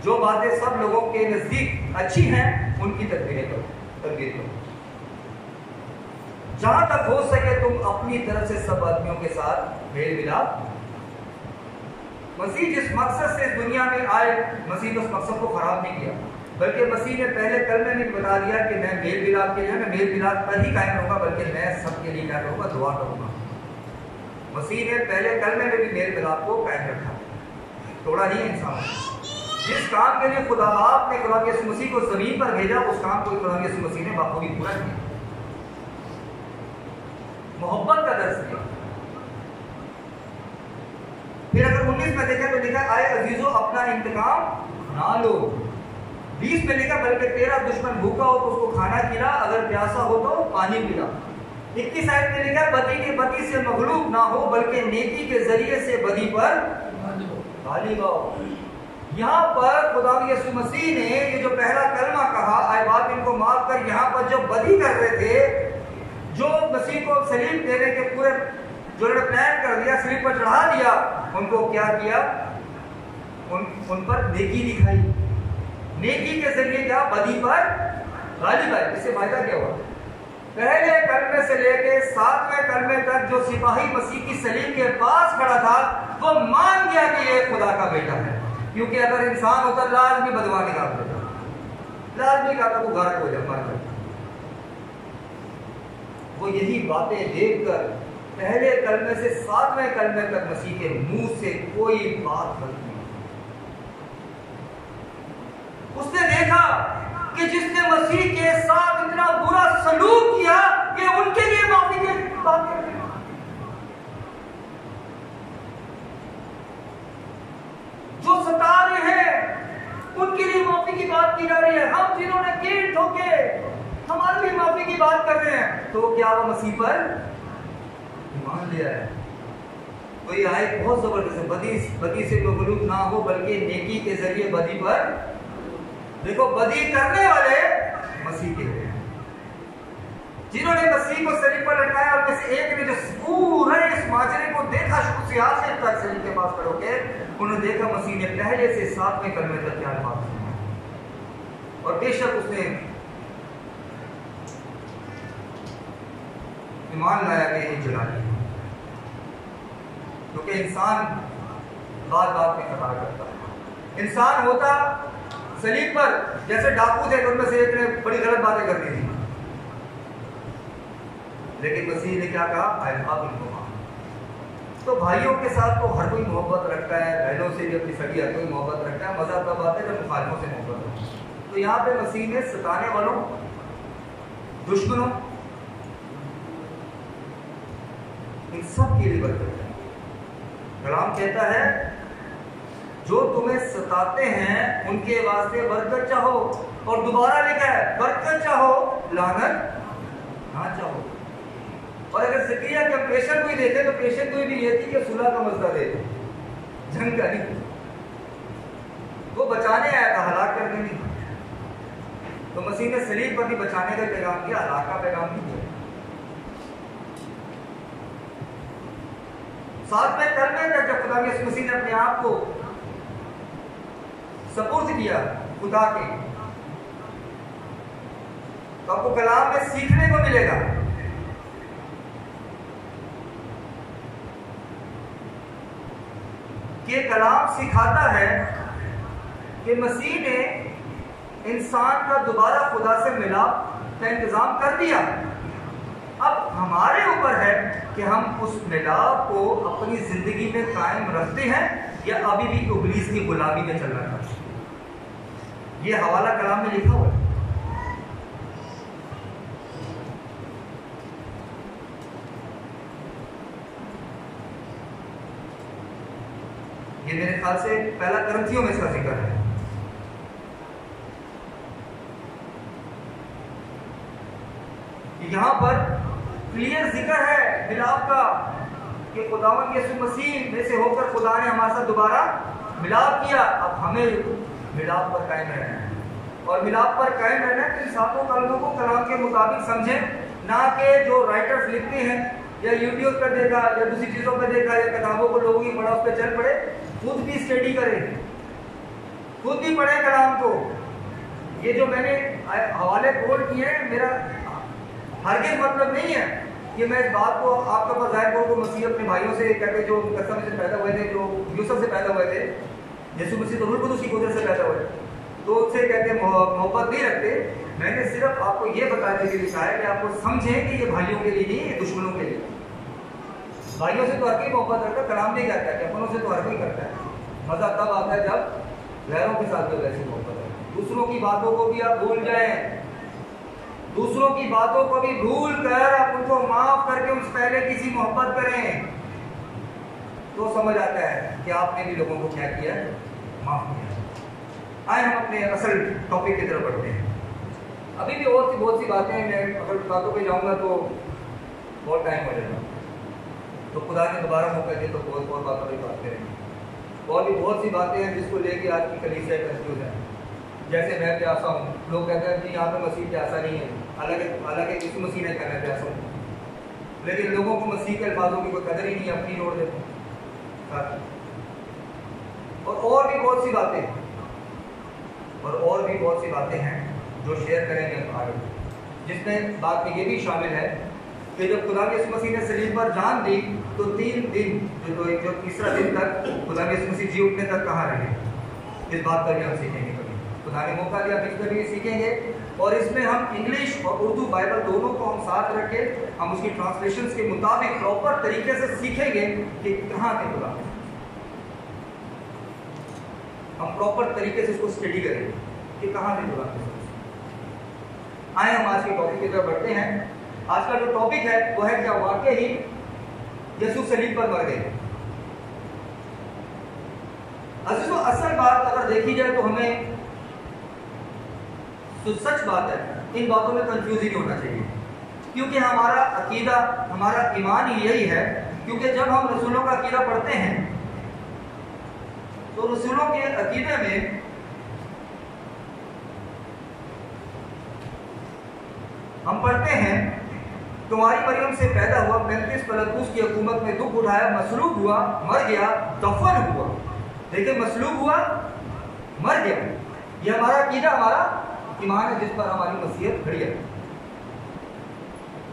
जो बातें सब लोगों के नजदीक अच्छी हैं उनकी तदबीर करो। जहां तक हो सके तुम अपनी तरफ से सब आदमियों के साथ मेल मिलाप। मसीह जिस मकसद से इस दुनिया में आए, मसीह ने उस मकसद को खराब नहीं किया, बल्कि मसीह ने पहले कलमे में बता दिया कि मैं मेल मिलाप के लिए, मैं मेल मिलाप पर ही कायम रहूंगा, बल्कि मैं सबके लिए क्या करूंगा? दुआ करूंगा। मसीह ने पहले कलमे में भी मेल मिलाप को कायम रखा, तोड़ा नहीं इंसान। जिस काम के लिए खुदा बाप ने खुदा यीशु मसीह को जमीन पर भेजा, उस काम को खुदा यीशु मसीह ने बाखूबी पूरा किया, मोहब्बत का दर्ज दिया। फिर अगर 19 में देखें तो लिखा, आए अजीजों अपना इंतकाम ना लो। 20 में लिखा, बल्कि तेरा दुश्मन भूखा हो तो उसको खाना खिला, अगर प्यासा हो तो पानी पिला। 21 आयत में लिखा, बदी की बदी से मगलूब ना हो, बल्कि नेकी के जरिए से बदी पर ताली गाओ। यहाँ पर खुदा यीशु मसीह ने ये जो पहला कलमा कहा, आए बाप इनको माफ कर, यहाँ पर जो बदी कर रहे थे, जो मसीह को सलीब देने के पूरे जो प्लान कर दिया, सलीब पर चढ़ा दिया, उनको क्या किया, उन पर नेकी दिखाई। नेकी के जरिए क्या, बदी पर गालिब आई। इससे फायदा क्या हुआ, पहले कलमे से लेके 7वें कलमे तक जो सिपाही मसीह की सलीब के पास खड़ा था, वो मान गया कि ये खुदा का बेटा है। क्योंकि अगर इंसान होता लाजमी बदवा निकाल देता, लाजमी कहता वो गायब हो जाता। वो यही बातें देखकर पहले कलमे से 7वें कलमे तक मसीह के मुंह से कोई बात नहीं। उसने देखा कि जिसने मसीह के साथ इतना बुरा सलूक किया, ये उनके लिए माफी की बात कर रहे हैं। जो सता रहे हैं उनके लिए माफी की बात की जा रही है। हम जिन्होंने कील ठोके, हमारे लिए माफी की बात कर रहे हैं, तो क्या वो मसीह पर ईमान ले आए? तो ये आयत बहुत जबरदस्त है, बदी से मगलूब ना हो, बल्कि नेकी के जरिए बदी पर। देखो, बदी करने वाले मसीह के हैं, जिन्होंने मसीह को सलीब पर लटकाया, और में से एक ने जो पूरे इस माजरे को देखा, शुरू से आज तक सलीब के पास खड़े होकर उन्होंने देखा मसीह ने पहले से 7वें कलमे तक क्या बात सुना, और बेशक उसने ईमान लाया कि ये जला दिया। क्योंकि इंसान बात बात में खता करता है। इंसान होता सलीब पर, जैसे डाकू थे, उनमें से एक ने बड़ी गलत बातें कर दी थी, लेकिन मसीह ने क्या कहा, आप इनको मानो। तो भाइयों के साथ तो हर कोई मोहब्बत रखता है, बहनों से भी अपनी सगी हर कोई मोहब्बत रखता है। मजा तब आता है जब मुखालिफों से मोहब्बत होती है। तो यहाँ पे मसीह ने सताने वालों, दुश्मनों, इन सब के लिए बरकत है। कलाम कहता है, जो तुम्हें सताते हैं उनके वास्ते बरकत चाहो, और दोबारा लिखा है, बरकत चाहो लानत ना चाहो। और अगर ज़करिया के पेशेंट को ही देखे तो पेशेंट को भी ये थी कि सुलह का मसला दे, जंग का नहीं। वो बचाने आया था, हलाक करने नहीं। तो मसीह ने सलीब पर भी बचाने का पैगाम दिया, हलाक का पैगाम नहीं दिया। 7वें कलमे तक जब खुदा के मसीह ने अपने आप को सपुर्द किया खुदा के, तो आपको कलाम में सीखने को मिलेगा कि कलाम सिखाता है कि मसीह ने इंसान का दोबारा खुदा से मिलाप का इंतजाम कर दिया। अब हमारे ऊपर है कि हम उस मिलाप को अपनी जिंदगी में कायम रखते हैं या अभी भी इब्लीस की गुलामी में चल रहा है। ये हवाला कलाम में लिखा हुआ है। ये मेरे ख्याल से पहला करंथियों में इसका जिक्र है। यहां पर क्लियर जिक्र है मिलाप का कि खुदावन यीशु मसीह में से होकर खुदा ने हमारे साथ दोबारा मिलाप किया। अब हमें मिलाप पर कायम रहना है, और मिलाप पर कायम रहना है तो इन सातों कलमों को कलाम के मुताबिक समझें, ना कि जो राइटर्स लिखते हैं या यूट्यूब पर देखा या दूसरी चीज़ों पर देखा या किताबों को लोगों की पढ़ा उस पर चल पड़े। खुद भी स्टडी करें, खुद भी पढ़े कलाम को। ये जो मैंने हवाले कोड किए हैं, मेरा हरगिज़ मतलब नहीं है कि मैं इस बात को आपके पास जाहिर करूँ। मसीह अपने भाइयों से कहते जो कसम से पैदा हुए थे, जो यूसुफ से पैदा हुए थे, यीशु मसीह तो रूह कुदूस की कुदरत से पैदा हुए, तो उससे कहते मोहब्बत नहीं रखते। मैंने सिर्फ आपको ये बताने के लिए लिखा है कि आपको समझें कि ये भाइयों के लिए नहीं, ये दुश्मनों के लिए। भाइयों से तो हर कोई मोहब्बत रखता है, कलाम नहीं करता है कि अपनों से तो हर कोई करता है। मजा तब आता है जब गैरों के साथ भी वैसी मोहब्बत है। दूसरों की बातों को भी आप भूल जाएं, दूसरों की बातों को भी भूल कर आप उनको माफ करके उस पहले किसी मोहब्बत करें, तो समझ आता है कि आपने भी लोगों को क्या किया, माफ किया। आए हम अपने असल टॉपिक की तरफ बढ़ते हैं। अभी भी और बहुत सी बातें हैं, मैं अगर बातों पे जाऊंगा तो बहुत टाइम हो जाएगा, तो खुदा ने दोबारा मौका दिया तो बहुत बातों पर बात करेंगे। और भी बहुत सी बातें हैं जिसको लेके आज की कलीसिया कंफ्यूज है। जैसे मैं प्यासा हूँ, लोग कहते हैं जी यहाँ पे मसीह प्यासा नहीं है, हालांकि किसी मसीह ने कहना प्यासा हूँ, लेकिन लोगों को मसीह के अल्फाजों की कोई कदर ही नहीं, अपनी जोड़ देते हैं। और भी बहुत सी बातें हैं जो शेयर करेंगे आगे, जिसमें बात में ये भी शामिल है कि जब खुदा यीशु मसीह ने सलीब पर जान दी तो 3 दिन जो तीसरा दिन तक खुदा यीशु मसीह जी उठने तक कहाँ रहे, इस बात पर भी हम सीखेंगे। कभी खुदा ने मौका दिया बीच में भी सीखेंगे, और इसमें हम इंग्लिश और उर्दू बाइबल दोनों को हम साथ रखे, हम उसकी ट्रांसलेशंस के मुताबिक प्रॉपर तरीके से सीखेंगे कि कहाँ थे खुदा, हम प्रॉपर तरीके से उसको स्टडी करेंगे कि कहाँ थे खुदा। आए हम आज के टॉपिक की तरफ बढ़ते हैं। आज का जो टॉपिक है वो है क्या वाकई ही यीशु सलीब पर मर गए। अजीजों, असल बात अगर देखी जाए तो हमें तो सच बात है, इन बातों में कंफ्यूज ही नहीं होना चाहिए, क्योंकि हमारा अकीदा, हमारा ईमान ही यही है। क्योंकि जब हम रसूलों का अकीदा पढ़ते हैं तो रसूलों के अकीदे में हम पढ़ते हैं तुम्हारी मरियम से पैदा हुआ, 35 पिलातुस की हुकूमत में दुख उठाया, मसलूब हुआ, मर गया, दफन हुआ। देखिए, मसलूब हुआ, मर गया, ये हमारा अकीदा, हमारा ईमान है जिस पर हमारी मसीहत खड़ी है।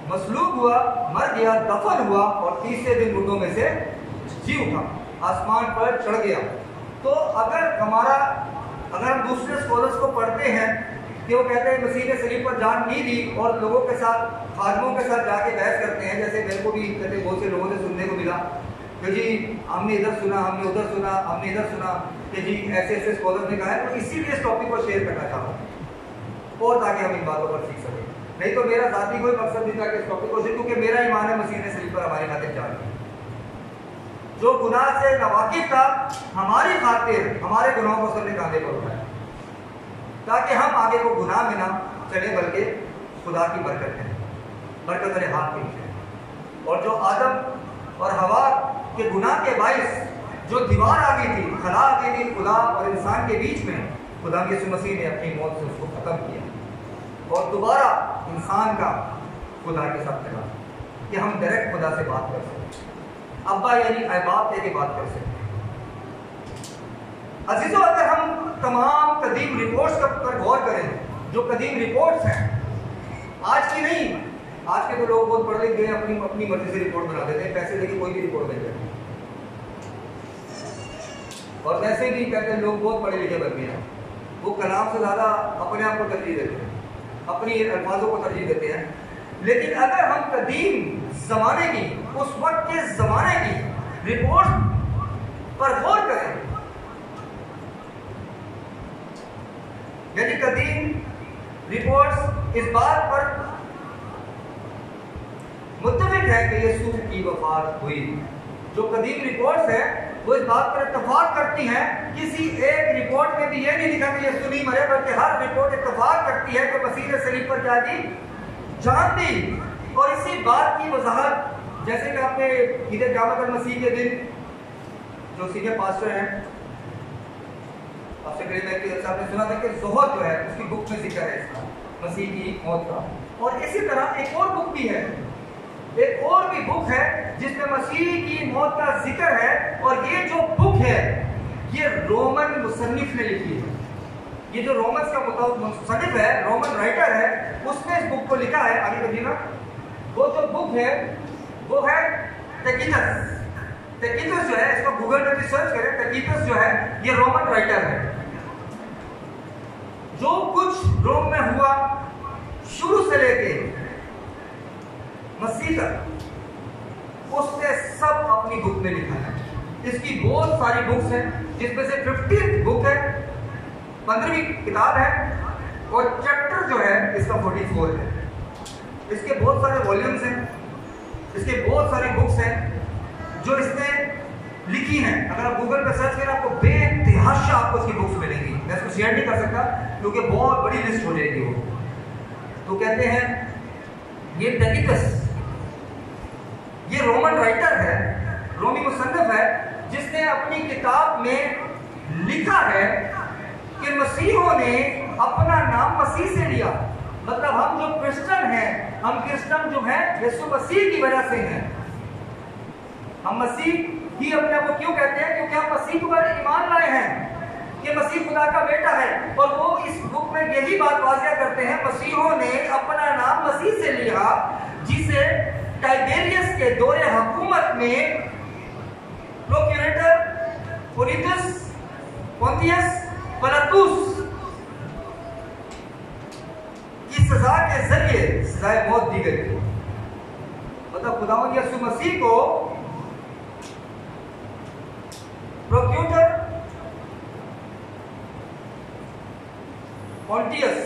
मसलूब हुआ, मर गया, दफन हुआ और तीसरे दिन मुर्दों में से जी उठा, आसमान पर चढ़ गया। तो अगर हम दूसरे स्कॉलर्स को पढ़ते हैं कि वो कहते हैं मसीह ने सलीब पर जान नहीं दी, और लोगों के साथ, खादमों के साथ जाके बहस करते हैं, जैसे मेरे को भी कहते बहुत से लोगों से सुनने को मिला कि जी हमने इधर सुना, हमने उधर सुना, हमने इधर सुना कि जी ऐसे ऐसे स्कॉलर ने कहा है। तो इसीलिए इस टॉपिक को शेयर करना चाहता हूँ और ताकि हम इन बातों पर सीख सकें। नहीं तो मेरा जाती कोई मकसद नहीं था कि इस टॉपिक को, क्योंकि मेरा ईमान है मसीह ने सलीब पर हमारी खातिर जान दी। जो गुनाह से नावाकिफ था, हमारी खातिर हमारे गुनाहों को उसने कांधे पर उठाया, ताकि हम आगे को गुनाह में ना चले, बल्कि खुदा की बरकत है, बरकत वाले हाथ के नीचे। और जो आदम और हवा के गुनाह के बाइस जो दीवार आ गई थी, खला आ गई थी खुदा और इंसान के बीच में, खुदा यीशु मसीह ने अपनी मौत से उसको खत्म किया और दोबारा इंसान का खुदा के साथ लगा कि हम डायरेक्ट खुदा से बात कर सकते, अब्बा यानी अहबाब कह के बात कर सकते। अजीजों, अगर हम तमाम कदीम रिपोर्ट्स पर गौर करें, जो कदीम रिपोर्ट्स हैं, आज की नहीं, आज के तो लोग बहुत पढ़ लिख गए, अपनी मर्जी से रिपोर्ट बना देते हैं, पैसे देके कोई भी रिपोर्ट दे देते हैं, और वैसे भी कहते हैं लोग बहुत पढ़े लिखे बन गए हैं, वो कलाम से ज़्यादा अपने आप को तरजीह देते हैं, अपनी अल्फाजों को तरजीह देते हैं। लेकिन अगर हम कदीम ज़माने की, उस वक्त के ज़माने की रिपोर्ट पर गौर करें, यानी कदीम रिपोर्ट्स इस बात पर मुत्तफिक है कि यीशु की वफात हुई। जो कदीम रिपोर्ट्स है वो इस बात पर इत्तफाक करती हैं, किसी एक रिपोर्ट में भी ये नहीं लिखा कि यीशु नहीं मरे, बल्कि हर रिपोर्ट इत्तफाक करती है कि मसीह ने सलीब पर क्या दी, जान दी। और इसी बात की वजाहत, जैसे कि आपने ईद क़यामत मसीह के दिन जो सीनियर पास्टर हैं आपसे आपने सुना था कि ज़ोहर जो है उसकी बुक में जिक्र है इसका, मसीह की मौत का। और इसी तरह एक और बुक भी है, एक और भी बुक है जिसमें मसीह की मौत का जिक्र है। और ये जो बुक है ये रोमन मुसन्निफ ने लिखी है। ये जो रोमन का मुसन्निफ है, रोमन राइटर है, उसने इस बुक को लिखा है। आगे बढ़िएगा। वो जो बुक है वो है टैकीटस। टैकीटस जो है, इसको गूगल पे भी सर्च करें, टैकीटस जो है ये रोमन राइटर है। जो कुछ रोम में हुआ शुरू से लेके मसीह तक, उसने सब अपनी बुक में लिखा है। इसकी बहुत सारी बुक्स हैं, जिसमें से 50 बुक है 15वीं किताब है और चैप्टर जो है इसका 44 है। इसके बहुत सारे वॉल्यूम्स हैं, इसके बहुत सारी बुक्स हैं जो इसने लिखी हैं। अगर आप गूगल पर सर्च करें आपको बेतहाशा आपको इसकी बुक्स मिलेंगी। मैं इसको शेयर नहीं कर सकता क्योंकि बहुत बड़ी लिस्ट हो जाएगी वो। तो कहते हैं ये टेकिकस, ये रोमन राइटर है, रोमी मुसन्निफ है, जिसने अपनी किताब में लिखा है कि मसीहों ने अपना नाम मसीह से लिया। मतलब हम जो क्रिश्चियन हैं, हम क्रिश्चियन जो हैं यीशु मसीह की वजह से हैं। हम मसीह ही अपने आप को क्यों कहते हैं? क्योंकि हम मसीह पर ईमान लाए हैं कि मसीह खुदा का बेटा है। और वो इस बुक में यही बात वाज़िया करते हैं, मसीहों ने अपना नाम मसीह से लिया, जिसे टाइबेरियस के दौरे हुकूमत में प्रोक्यूरेटर पोलिटस पोंतियस पिलातुस की सजा के जरिए सजाए मौत दी गई थी। मतलब खुदावंद यीशु मसीह को प्रोक्यूटर पोंटियस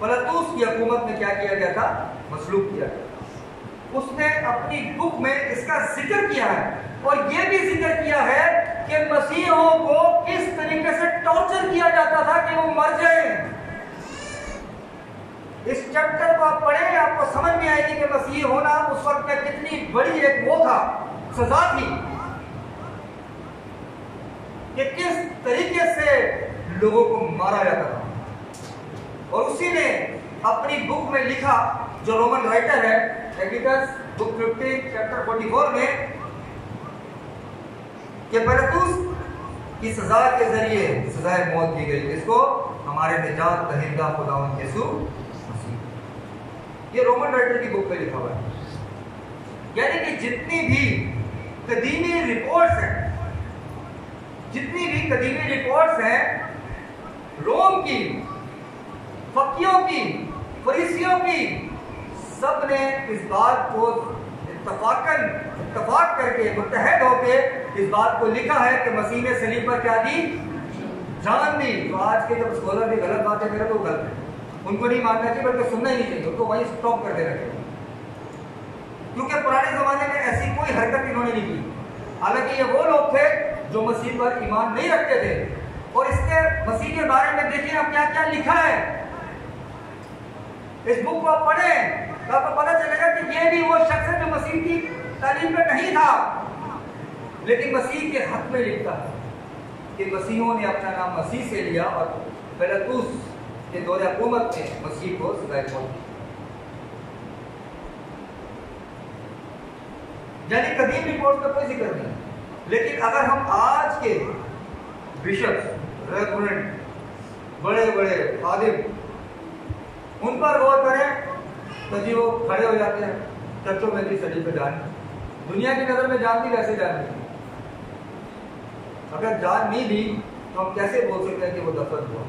पिलातुस की हुकूमत में क्या किया गया था? मसलूब किया गया। उसने अपनी बुक में इसका जिक्र किया है और यह भी जिक्र किया है कि मसीहों को किस तरीके से टॉर्चर किया जाता था कि वो मर जाए। इस चैप्टर को आप पढ़ें, आपको समझ में आएगी कि मसीह होना उस वक्त में कितनी बड़ी एक वो था, सजा थी, कि किस तरीके से लोगों को मारा जाता था। और उसी ने अपनी बुक में लिखा, जो रोमन राइटर है, टेकिकस बुक 50 चैप्टर 44 में, कि पिलातुस की सजा के जरिए सजाए मौत दी गई। इसको हमारे निजात दहिंदा खुदावंद यीशु मसीह, ये रोमन राइटर की बुक में लिखा हुआ है। यानी कि जितनी भी कदीमी रिपोर्ट्स हैं, जितनी भी कदीमी रिपोर्ट्स हैं, रोम की, फकीयों की, फरीसियों की, सब ने इस बात को इत्तफाक करके, मुत्तहद होकर इस बात को लिखा है कि मसीह ने सलीब पर क्या दी? जान दी। तो आज के जब स्कॉलर भी गलत बातें करें तो गलत है, उनको नहीं मानना चाहिए, बल्कि सुनना ही नहीं चाहिए, उनको वहीं स्टॉप कर देना चाहिए। क्योंकि पुराने जमाने में ऐसी कोई हरकत इन्होंने नहीं की। हालांकि ये वो लोग थे जो मसीह पर ईमान नहीं रखते थे। और इसके मसीह के बारे में देखिए अब क्या क्या लिखा है। इस बुक को आप पढ़ें तो आपको पता चलेगा कि ये भी वो शख्स है जो मसीह की तालीम में नहीं था, लेकिन मसीह के हक में लिखता है कि मसीहों ने अपना नाम मसीह से लिया और पिलातुस के दौरे हुकूमत में मसीह को सजाए मौत दी। यानी कदीम रिपोर्ट का कोई जिक्र नहीं। लेकिन अगर हम आज के बिशप, रेवरेंड, बड़े बड़े खादिम उन पर गौर करें तो जी वो खड़े हो जाते हैं चर्चों में भी सलीब पे जान, दुनिया की नजर में जान दी, वैसे जान दी। अगर जान नहीं दी तो हम कैसे बोल सकते हैं कि वो दफन हुआ?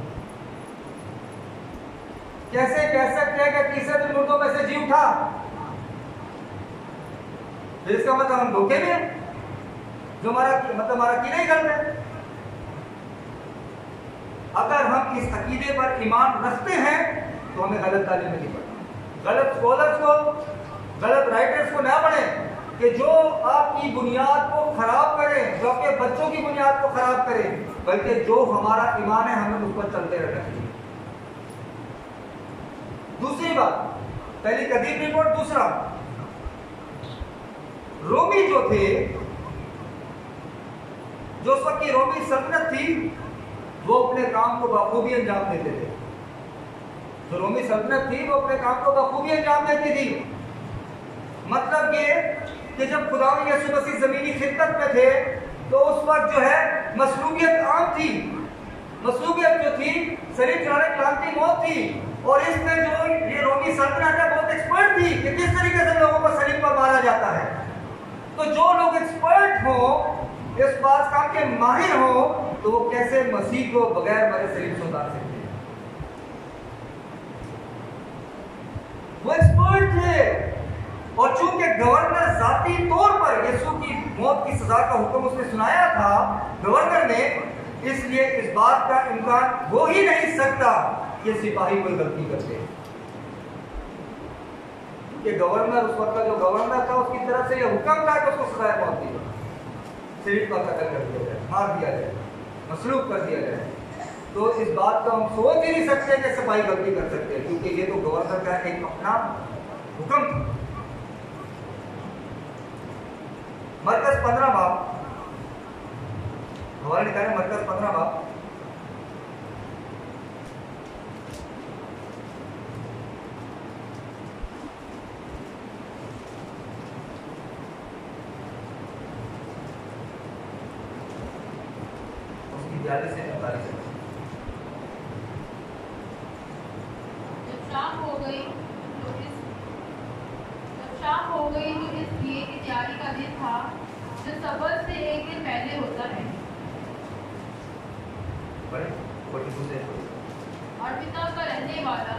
कैसे कह सकते हैं कि तीसरे दिन मुर्दों में से जी उठा? तो इसका मतलब हम धोखे में हैं, जो हमारा अकीदा ही गलत है। अगर हम इस अकीदे पर ईमान रखते हैं तो हमें गलत तालीम नहीं पढ़ना, गलत स्कॉलर्स को, गलत राइटर्स को ना पढ़ें कि जो आपकी बुनियाद को खराब करें, जो आपके बच्चों की बुनियाद को खराब करें, बल्कि जो हमारा ईमान है हमें उस पर चलते रहना चाहिए। दूसरी बात, पहली कदीम रिपोर्ट, दूसरा रोमी जो थे, जो उस वक्त की रोमी सल्तनत थी, वो अपने काम को बखूबी अंजाम देते थे। जो रोमी सल्तनत थी वो अपने काम को बखूबी अंजाम देती थी। मतलब ये कि जब खुदावंद यीशु मसीह जमीनी खिदमत में थे तो उस वक्त जो है मसलूबियत आम थी। मसलूबियत जो थी, सलीब चढ़ाने क्रांति मौत थी। और इसमें जो ये रोमी सल्तनत है बहुत एक्सपर्ट थी कि किस तरीके से लोगों को सलीब पर मारा जाता है। तो जो लोग एक्सपर्ट हो, इस बात काम के माहिर हो, तो वो कैसे मसीह को बगैर मरे सलीब से उतार सकते हैं? वो एक्सपर्ट थे। और चूंकि गवर्नर जाती तौर पर यीशु की मौत की सजा का हुक्म उसने सुनाया था, गवर्नर ने, इसलिए इस बात का इम्कान हो ही नहीं सकता कि सिपाही कोई गलती करते। ये गवर्नर, उस वक्त का जो गवर्नर था, उसकी तरफ से ये हुक्म था कि उसको सजाए मौत दी जाए, शरीफ का कत्ल कर दिया जाए, मार दिया जाए, मसलूब कर दिया जाए। तो इस बात का हम सोच ही नहीं सकते कि सिपाही गलती कर सकते हैं, क्योंकि ये तो गवर्नर का एक अपना हुक्म था। मरकज 15 बाब, हवाला निकाले मरकज 15 बाब। उसकी 42 से 45 है। शाम हो गई तो इस दिए की तैयारी का दिन था जो सबत से एक दिन पहले होता है। और पिता का रहने वाला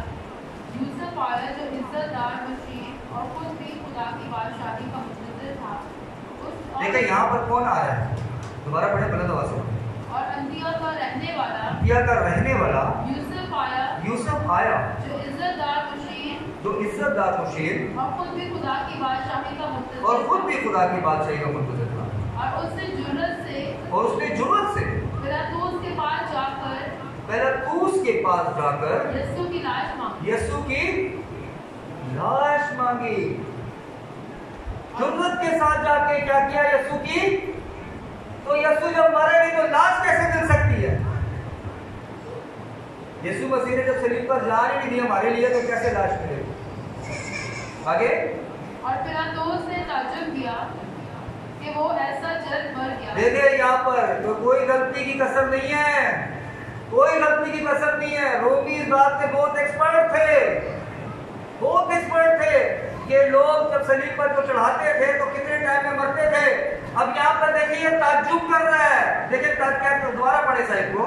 यूसुफ आया जो इज्जतदार मशीन और खुद भी खुदा की बादशाही का मुंतज़िर था। देखिए यहाँ पर कौन आ रहा है, दोबारा पढ़े बुलंद आवाज से। और अंदिया का रहने वाला यूसुफ आया जो इज्जतदार मशीन और खुद भी खुदा की बादशाही का मुंतज़िर था। और उसने जुर्रत से पिलातूस के पास जाकर यीशु की लाश मांगी। जुर्रत के साथ जाके क्या किया यीशु की? तो यीशु जब मरे नहीं तो लाश कैसे मिल सकती है? यीशु मसीह ने जब सलीब पर जान ही नहीं दी हमारे लिए, तो कैसे लाश मिलेगी? आगे। और पिलातूस ने ताज्जुब किया कि वो ऐसा जल्द मर गया। देखिए यहाँ पर तो कोई गलती की कसर नहीं है, कोई गलती की कसर नहीं है। रोमी इस बात में बहुत एक्सपर्ट थे कि लोग जब सलीब पर को चढ़ाते थे तो कितने टाइम में मरते थे। अब यहाँ पर देखिए ताज्जुब कर रहा है। देखिए दोबारा पढ़े साहिब को।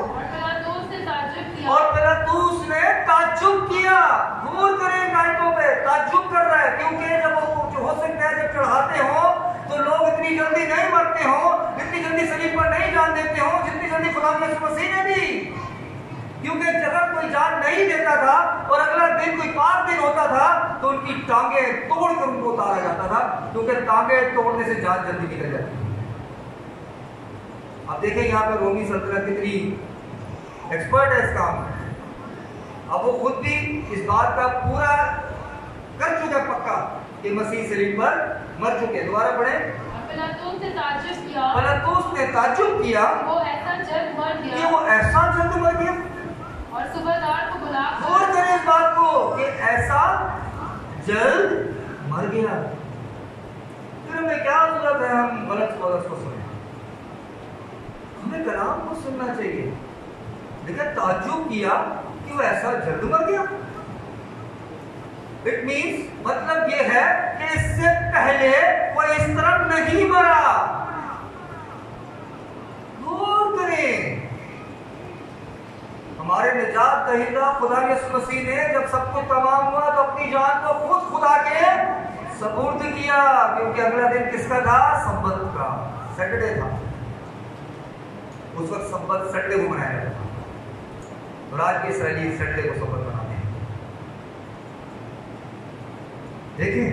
और पिलातूस ने ताज्जुब किया। गौर करें आयतों पे, ताज्जुब कर रहा है, क्योंकि जब हो सकता है जब चढ़ाते हो तो लोग इतनी जल्दी नहीं मरते हो, इतनी जल्दी सलीब पर नहीं जान देते हो जितनी जल्दी खुदा यीशु मसीह ने दी। क्योंकि जब कोई जान नहीं देता था और अगला दिन कोई पाक दिन होता था तो उनकी टांगे तोड़कर उनको उतारा जाता था, क्योंकि टांगे तोड़ने से जान जल्दी निकल जाती। अब देखें यहाँ पर रोमी सल्तनत कितनी एक्सपर्ट है इस काम में। अब वो खुद भी इस बात का पूरा कर चुका पक्का कि मसीह सलीब पर मर चुके। दोबारा पढ़े। पिलातूस ने ताज्जुब किया वो ऐसा जल्द मर गया। और सुबहदार को बुलाकर गौर करें इस बात को कि ऐसा जल्द मर गया। फिर हमें क्या जरूरत है हम गलत को सुने? हमें कलाम को सुनना चाहिए। देखिए ताज्जुब किया कि वो ऐसा जल्द मर गया। इट मीन्स मतलब ये है कि इससे पहले वो इस तरह नहीं मरा। गौर करें, हमारे निजात दहिंदा खुदा यीशु मसीह ने जब सब कुछ तमाम हुआ तो अपनी जान को खुद खुदा के सपुर्द किया, क्योंकि अगला दिन किसका था? सब्बत का, सैटरडे था। उस वक्त सब्बत संडे को मनाया जाता था और आज के इसराइली संडे को सब्बत मनाते हैं। देखिए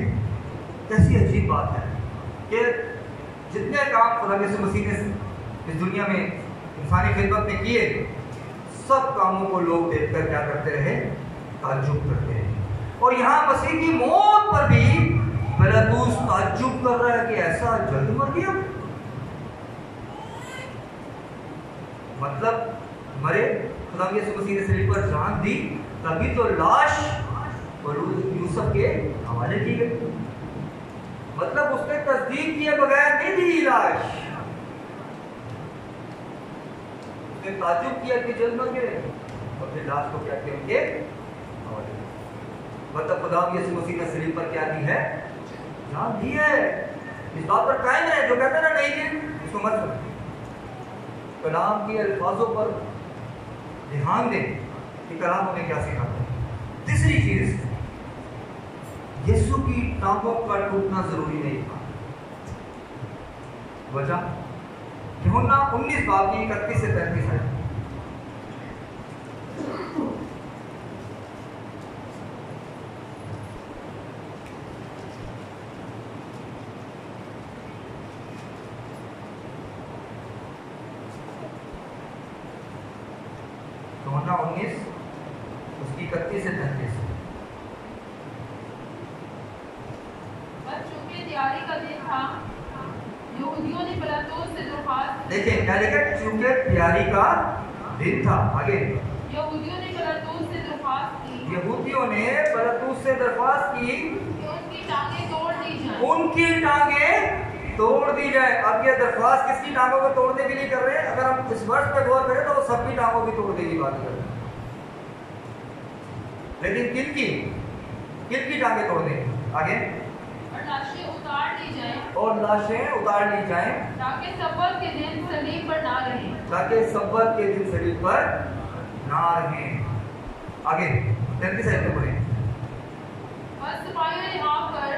कैसी अजीब बात है कि जितने काम खुदा यीशु मसीह ने इस दुनिया में इंसानी खिदमत में किए, सब कामों को लोग देखकर क्या करते रहे? ताज्जुब करते रहे। और यहाँ मसीह की मौत पर भी पिलातूस ताज्जुब कर रहा है कि ऐसा जल्द मर गया। मतलब मरे, खुदा यीशु मसीह ने सलीब पर जान दी, तभी तो लाश यूसुफ के हवाले की गई। मतलब उसने तस्दीक किए बगैर नहीं दी लाश, उसने ताज्जुब किया कि जल्द मर गए और फिर लाश को क्या किया? उनके हवाले। मतलब खुदा यीशु मसीह ने सलीब पर क्या दी है? जान दी है। इस बात पर कायम है। जो कहते ना नहीं दी उसको मत सुनो। कलाम के अल्फाजों पर ध्यान दें कि कलाम हमें क्या सिखाता है। तीसरी चीज, यीशु की टांगों का टूटना जरूरी नहीं था। वजह यूहन्ना 19 बाब की 31 से 35 है। यूहन्ना 19 उसकी 31 से 33। बस चूंकि तैयारी का दिन था, यहूदियों ने पिलातुस से दरख्वास्त देखिए क्या लिखा, चूंकि तैयारी का दिन था। आगे, यहूदियों ने पिलातुस से दरख्वास्त की यहूदियों ने पिलातुस से दरख्वास्त की कि उनकी टांगें तोड़ दी जाएं। उनकी टांगें तोड़ दी जाए। अब ये दरख्वास्त किसकी टांगों को तोड़ने के लिए कर रहे हैं? अगर हम इस वर्ष पे गौर करें तो वो सबकी टांगों की तोड़ देगी बात कर, लेकिन किनकी टांगें तोड़ देंगे? आगे, और लाशें उतार दी जाएं और लाशें उतार ली जाएं ताकि सब्बत के दिन सलीब पर ना रहें। ताकि सब्बत के दिन सलीब पर ना रहें। आगे 33 आयत में पढ़ें। बस सिपाहियों ने आकर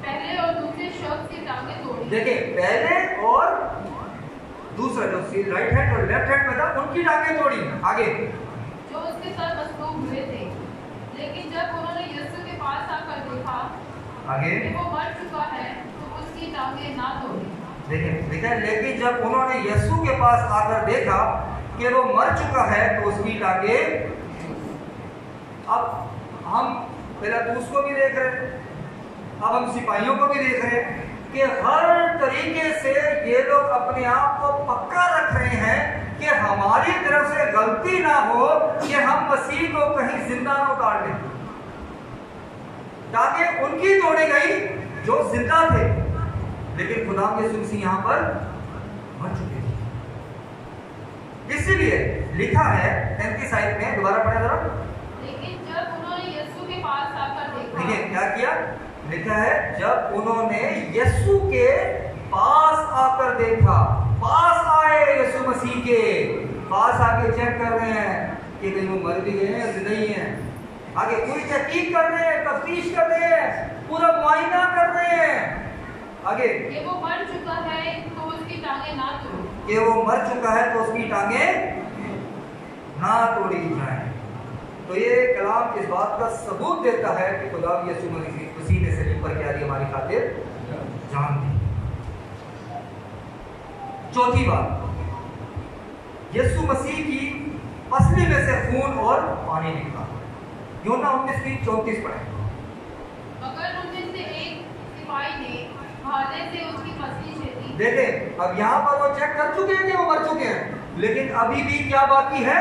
पहले और दूसरे शख्स की टांगें तोड़ी। देखिए पहले और दूसरा जो राइट हैंड और लेफ्ट हैंड में था उनकी टांगें तोड़ी। आगे, जो उसके साथ मसलूब हुए थे, लेकिन जब उन्होंने यीशु के पास आकर देखा आगे कि वो मर चुका है तो उसकी टांगें ना तोड़ी। देखिए लेकिन जब उन्होंने यीशु के पास आकर देखा कि वो मर चुका है तो उसकी टांगें। अब हम पिलातुस को भी देख रहे हैं, अब हम सिपाहियों को भी देख रहे हैं कि हर तरीके से ये लोग अपने आप को पक्का रख रहे हैं कि हमारी तरफ से गलती ना हो कि हम मसीह को कहीं जिंदा ना उतार दें। ताकि उनकी तोड़ी गई जो जिंदा थे, लेकिन खुदा के यीशु यहां पर मर चुके थे। इसीलिए लिखा है 33 आयत में, दोबारा पढ़े जरा। लेकिन जब उन्होंने यीशु के पास आकर देखा, देखिए क्या किया, लिखा है जब उन्होंने यीशु के पास आकर देखा। पास आए यीशु मसीह के पास आके चेक कर रहे हैं कि कहीं वो मर भी गए हैं या जिंदा ही हैं। आगे पूरी तहकीक कर रहे हैं, तफ्तीश कर रहे हैं, पूरा मुआयना कर रहे हैं। आगे, कि वो मर चुका है तो उसकी टांगें ना तोड़ी। कि वो मर चुका है तो उसकी टांगें ना तोड़ी जाएं। तो ये कलाम इस बात का सबूत देता है कि खुदा यीशु मसीह ने सलीब पर क्या दी, हमारी खातिर जान दी। चौथी बात, यीशु मसीह की पसली में से खून और पानी निकला। यूहन्ना 19:34 पढ़े। मगर उनमें से एक सिपाही ने भाले से उसकी पसली छेदी। देखें अब यहां पर वो चेक कर चुके हैं कि वो मर चुके हैं, लेकिन अभी भी क्या बाकी है?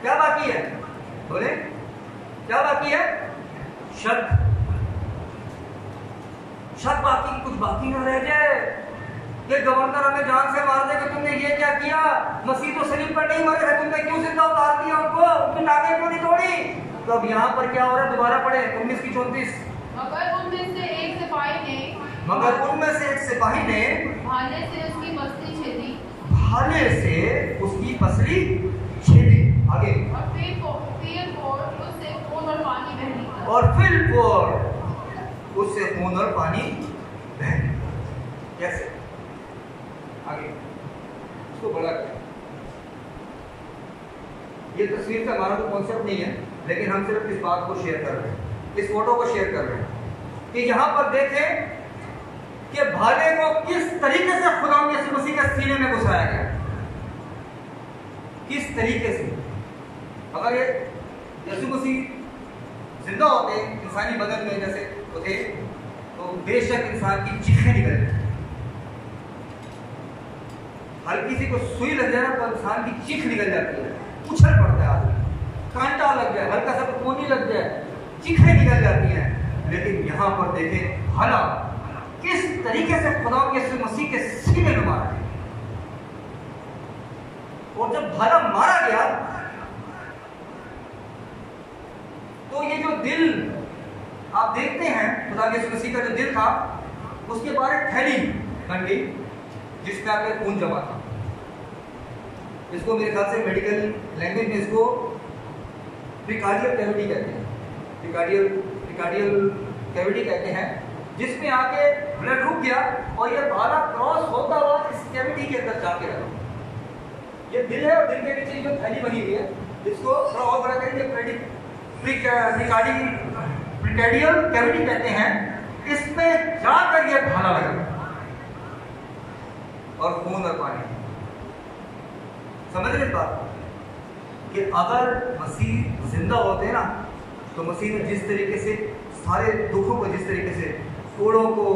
क्या बाकी है? बोले क्या बाकी है? शक बाकी, कुछ बाकी ना रह जाए कि गवर्नर हमें जान से मार दे कि तुमने ये क्या किया, मसीह तो सलीब पर नहीं मरे थे, तुमने क्यों जिंदा उतार दिया उनको, उनकी टांगें क्यों नहीं तोड़ी? तो अब यहाँ पर क्या हो रहा है? दोबारा पढ़े 19:34। मगर उनमें से एक सिपाही ने भाले से उसकी पसली छेदी। भाले से उसकी पसली छेदी। आगे, और फिर उससे खून और पानी बह निकला। और फिर उससे खून और पानी बह निकला। कैसे? आगे इसको बड़ा करें। ये तस्वीर से हमारा तो कॉन्सेप्ट नहीं है, लेकिन हम सिर्फ इस बात को शेयर कर रहे हैं, इस फोटो को शेयर कर रहे हैं कि यहां पर देखें कि भाले को किस तरीके से खुदा यीशु मसीह के सीने में घुसाया गया। किस तरीके से? अगर ये यीशु मसीह जिंदा होते इंसानी बदन में जैसे होते तो बेशक इंसान की चीखें निकल जाती, हल्की सी को सुई लग जाए तो इंसान की चीख निकल जाती है, उछल पड़ता है आदमी, कांटा लग जाए, हल्का सा कोनी लग जाए, चीखें निकल जाती हैं। लेकिन यहां पर देखें भाला किस तरीके से खुदा यीशु मसीह के सीने में मारा गया। और जब भाला मारा गया तो ये जो दिल आप देखते हैं, खुदा यीशु मसीह का जो दिल था उसके बाहर एक थैली बन गई जिसमें आके खून जमा था। इसको मेरे ख्याल से मेडिकल लैंग्वेज में इसको प्रिकार्डियल कैविटी कहते हैं, प्रिकार्डियल कैविटी कहते हैं, जिसमें आके ब्लड रुक गया और ये भाला क्रॉस होता हुआ इस कैविटी के अंदर जाके लगा। ये दिल है और दिल के नीचे जो थैली बनी हुई है इसको थोड़ा और बड़ा करेंगे, प्रिकार्डियल कैविटी कहते हैं। इसमें जाकर ये भाला लगा और खून और पानी। समझ रहे इस बात कि अगर मसीह जिंदा होते ना तो मसीह ने जिस तरीके से सारे दुखों को, जिस तरीके से कोड़ों को,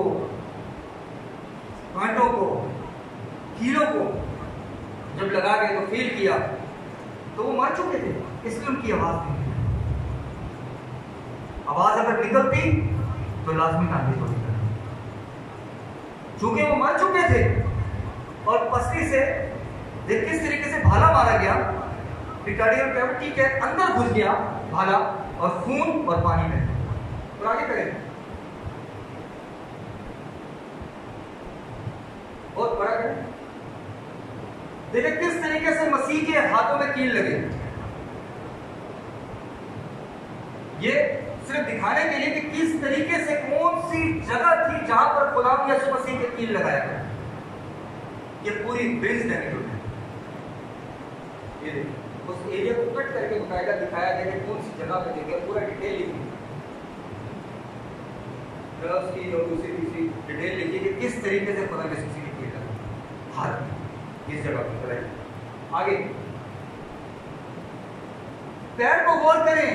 कांटों को, कीलों को जब लगा के तो फील किया तो वो मर चुके थे, इसलिए उनकी आवाज नहीं थी। आवाज अगर निकलती तो लाजमी नानी होती। चूंकि वो मर चुके थे और पसली से देख किस तरीके से भाला मारा गया, पिटाडियल कैविटी के अंदर घुस गया भाला और खून और पानी में। और आगे करें बहुत बड़ा करें, देखिए किस तरीके से मसीह के हाथों में कील लगे। ये सिर्फ दिखाने के लिए कि किस तरीके से कौन सी जगह थी जहां पर खुदावंद यीशु मसीह के कील लगाया गया। ये पूरी ब्रिज नेगेटिव है। ये देखिए उस एरिया को कट करके बताएगा, दिखाया गया कि कौन सी जगह पे देखिए, पूरा डिटेल लिखी की और दूसरी तीसरी डिटेल लिखी कि किस तरीके से खुदावंद यीशु मसीह के कील लगा हाथ इस जगह पर। आगे पैर को गौर करें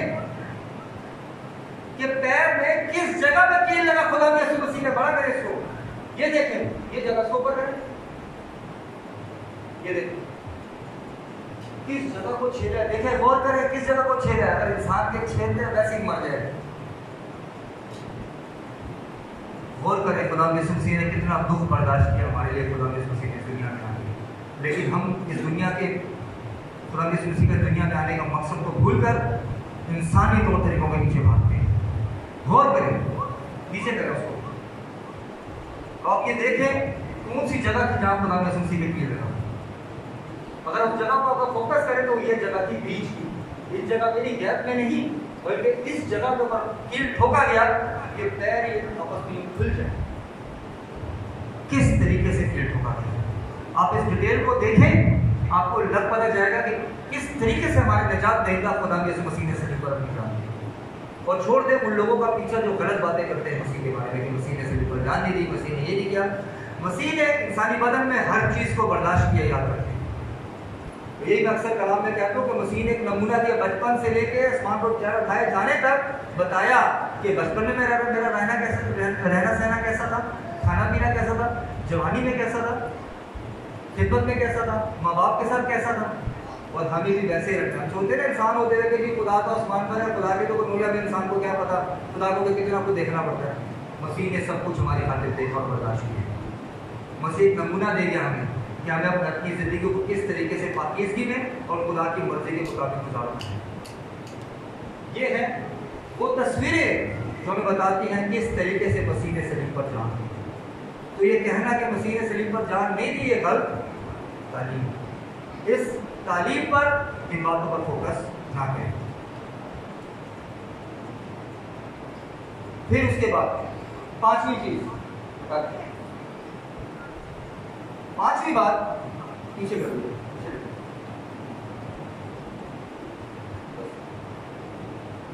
कि पैर में किस जगह पे कील लगा खुदावंद यीशु मसीह ने। बड़ा करें इसको, ये देखें ये जगह इसको ऊपर करें, ये देखें किस जगह को छेदा है। देखें गौर करें किस जगह को छेदा है। अगर इंसान के छेद में वैसे ही मर जाए। गौर करें खुदावंद यीशु मसीह ने कितना दुख बर्दाश्त किया हमारे लिए। खुदावंद यीशु मसीह ने दुनिया में आने, लेकिन हम इस दुनिया के खुदावंद यीशु मसीह के दुनिया में आने का मकसद को भूलकर इंसानी तौर तरीकों के पीछे भागते हैं। गौर करें, पीछे करें उसको, आप ये देखें कौन सी जगह थी जहां खुदावंद यीशु मसीह के कील लगा। अगर उस जगह को अगर फोकस करें तो ये जगह थी बीच की। इस जगह मेरी गैप में नहीं बल्कि इस जगह के ऊपर कील ठोका गया कि पैर ये आपस में खुल जाए। किस तरीके से कील ठोका गया, आप इस डिटेल को देखें, आपको लग पता जाएगा कि किस तरीके से हमारे निजात दहिंदा खुदावंद यीशु मसीह ने सलीब पर अपनी जान दी। और छोड़ दे उन लोगों का पीछा जो गलत बातें करते हैं मसीह के बारे में कि मसीह ने सलीब पर जान नहीं दी, मसीह ने ये नहीं किया। मसीह ने इंसानी बदन में हर चीज को बर्दाश्त किया। याद रखें, एक अक्सर कलाम में कहता हूँ कि मसीह ने एक नमूना दिया, बचपन से लेके आसमान पर उठाए जाने तक बताया कि बचपन में मेरा रहना सहना कैसा था, खाना पीना कैसा था, जवानी में कैसा था, खिदमत में कैसा था, माँ बाप के साथ कैसा था। और हमें भी वैसे ही रखना। सोचते ना इंसान होते हुए कि खुदा तो आसमान पर है, खुदा की तो दुनिया में इंसान को क्या पता, खुदा को कितना आपको देखना पड़ता है। मसीह ने सब कुछ हमारी खातिर देखा और बर्दाश्त किया। मसीह एक नमूना दे गया हमें कि हमें अपनी जिंदगी को किस तरीके से पाकीज़गी में और खुदा की मर्जी के मुताबिक गुजारना है। ये है वो तस्वीरें जो हमें बताती हैं किस तरीके से मसीह ने सलीब पर जान दी। तो ये कहना कि मसीह ने सलीब पर जान नहीं दी, ये गलत तालीम। इस तालीम पर, इन बातों पर फोकस ना करें। फिर उसके बाद पांचवी चीज, पांचवी बात पीछे कर दो।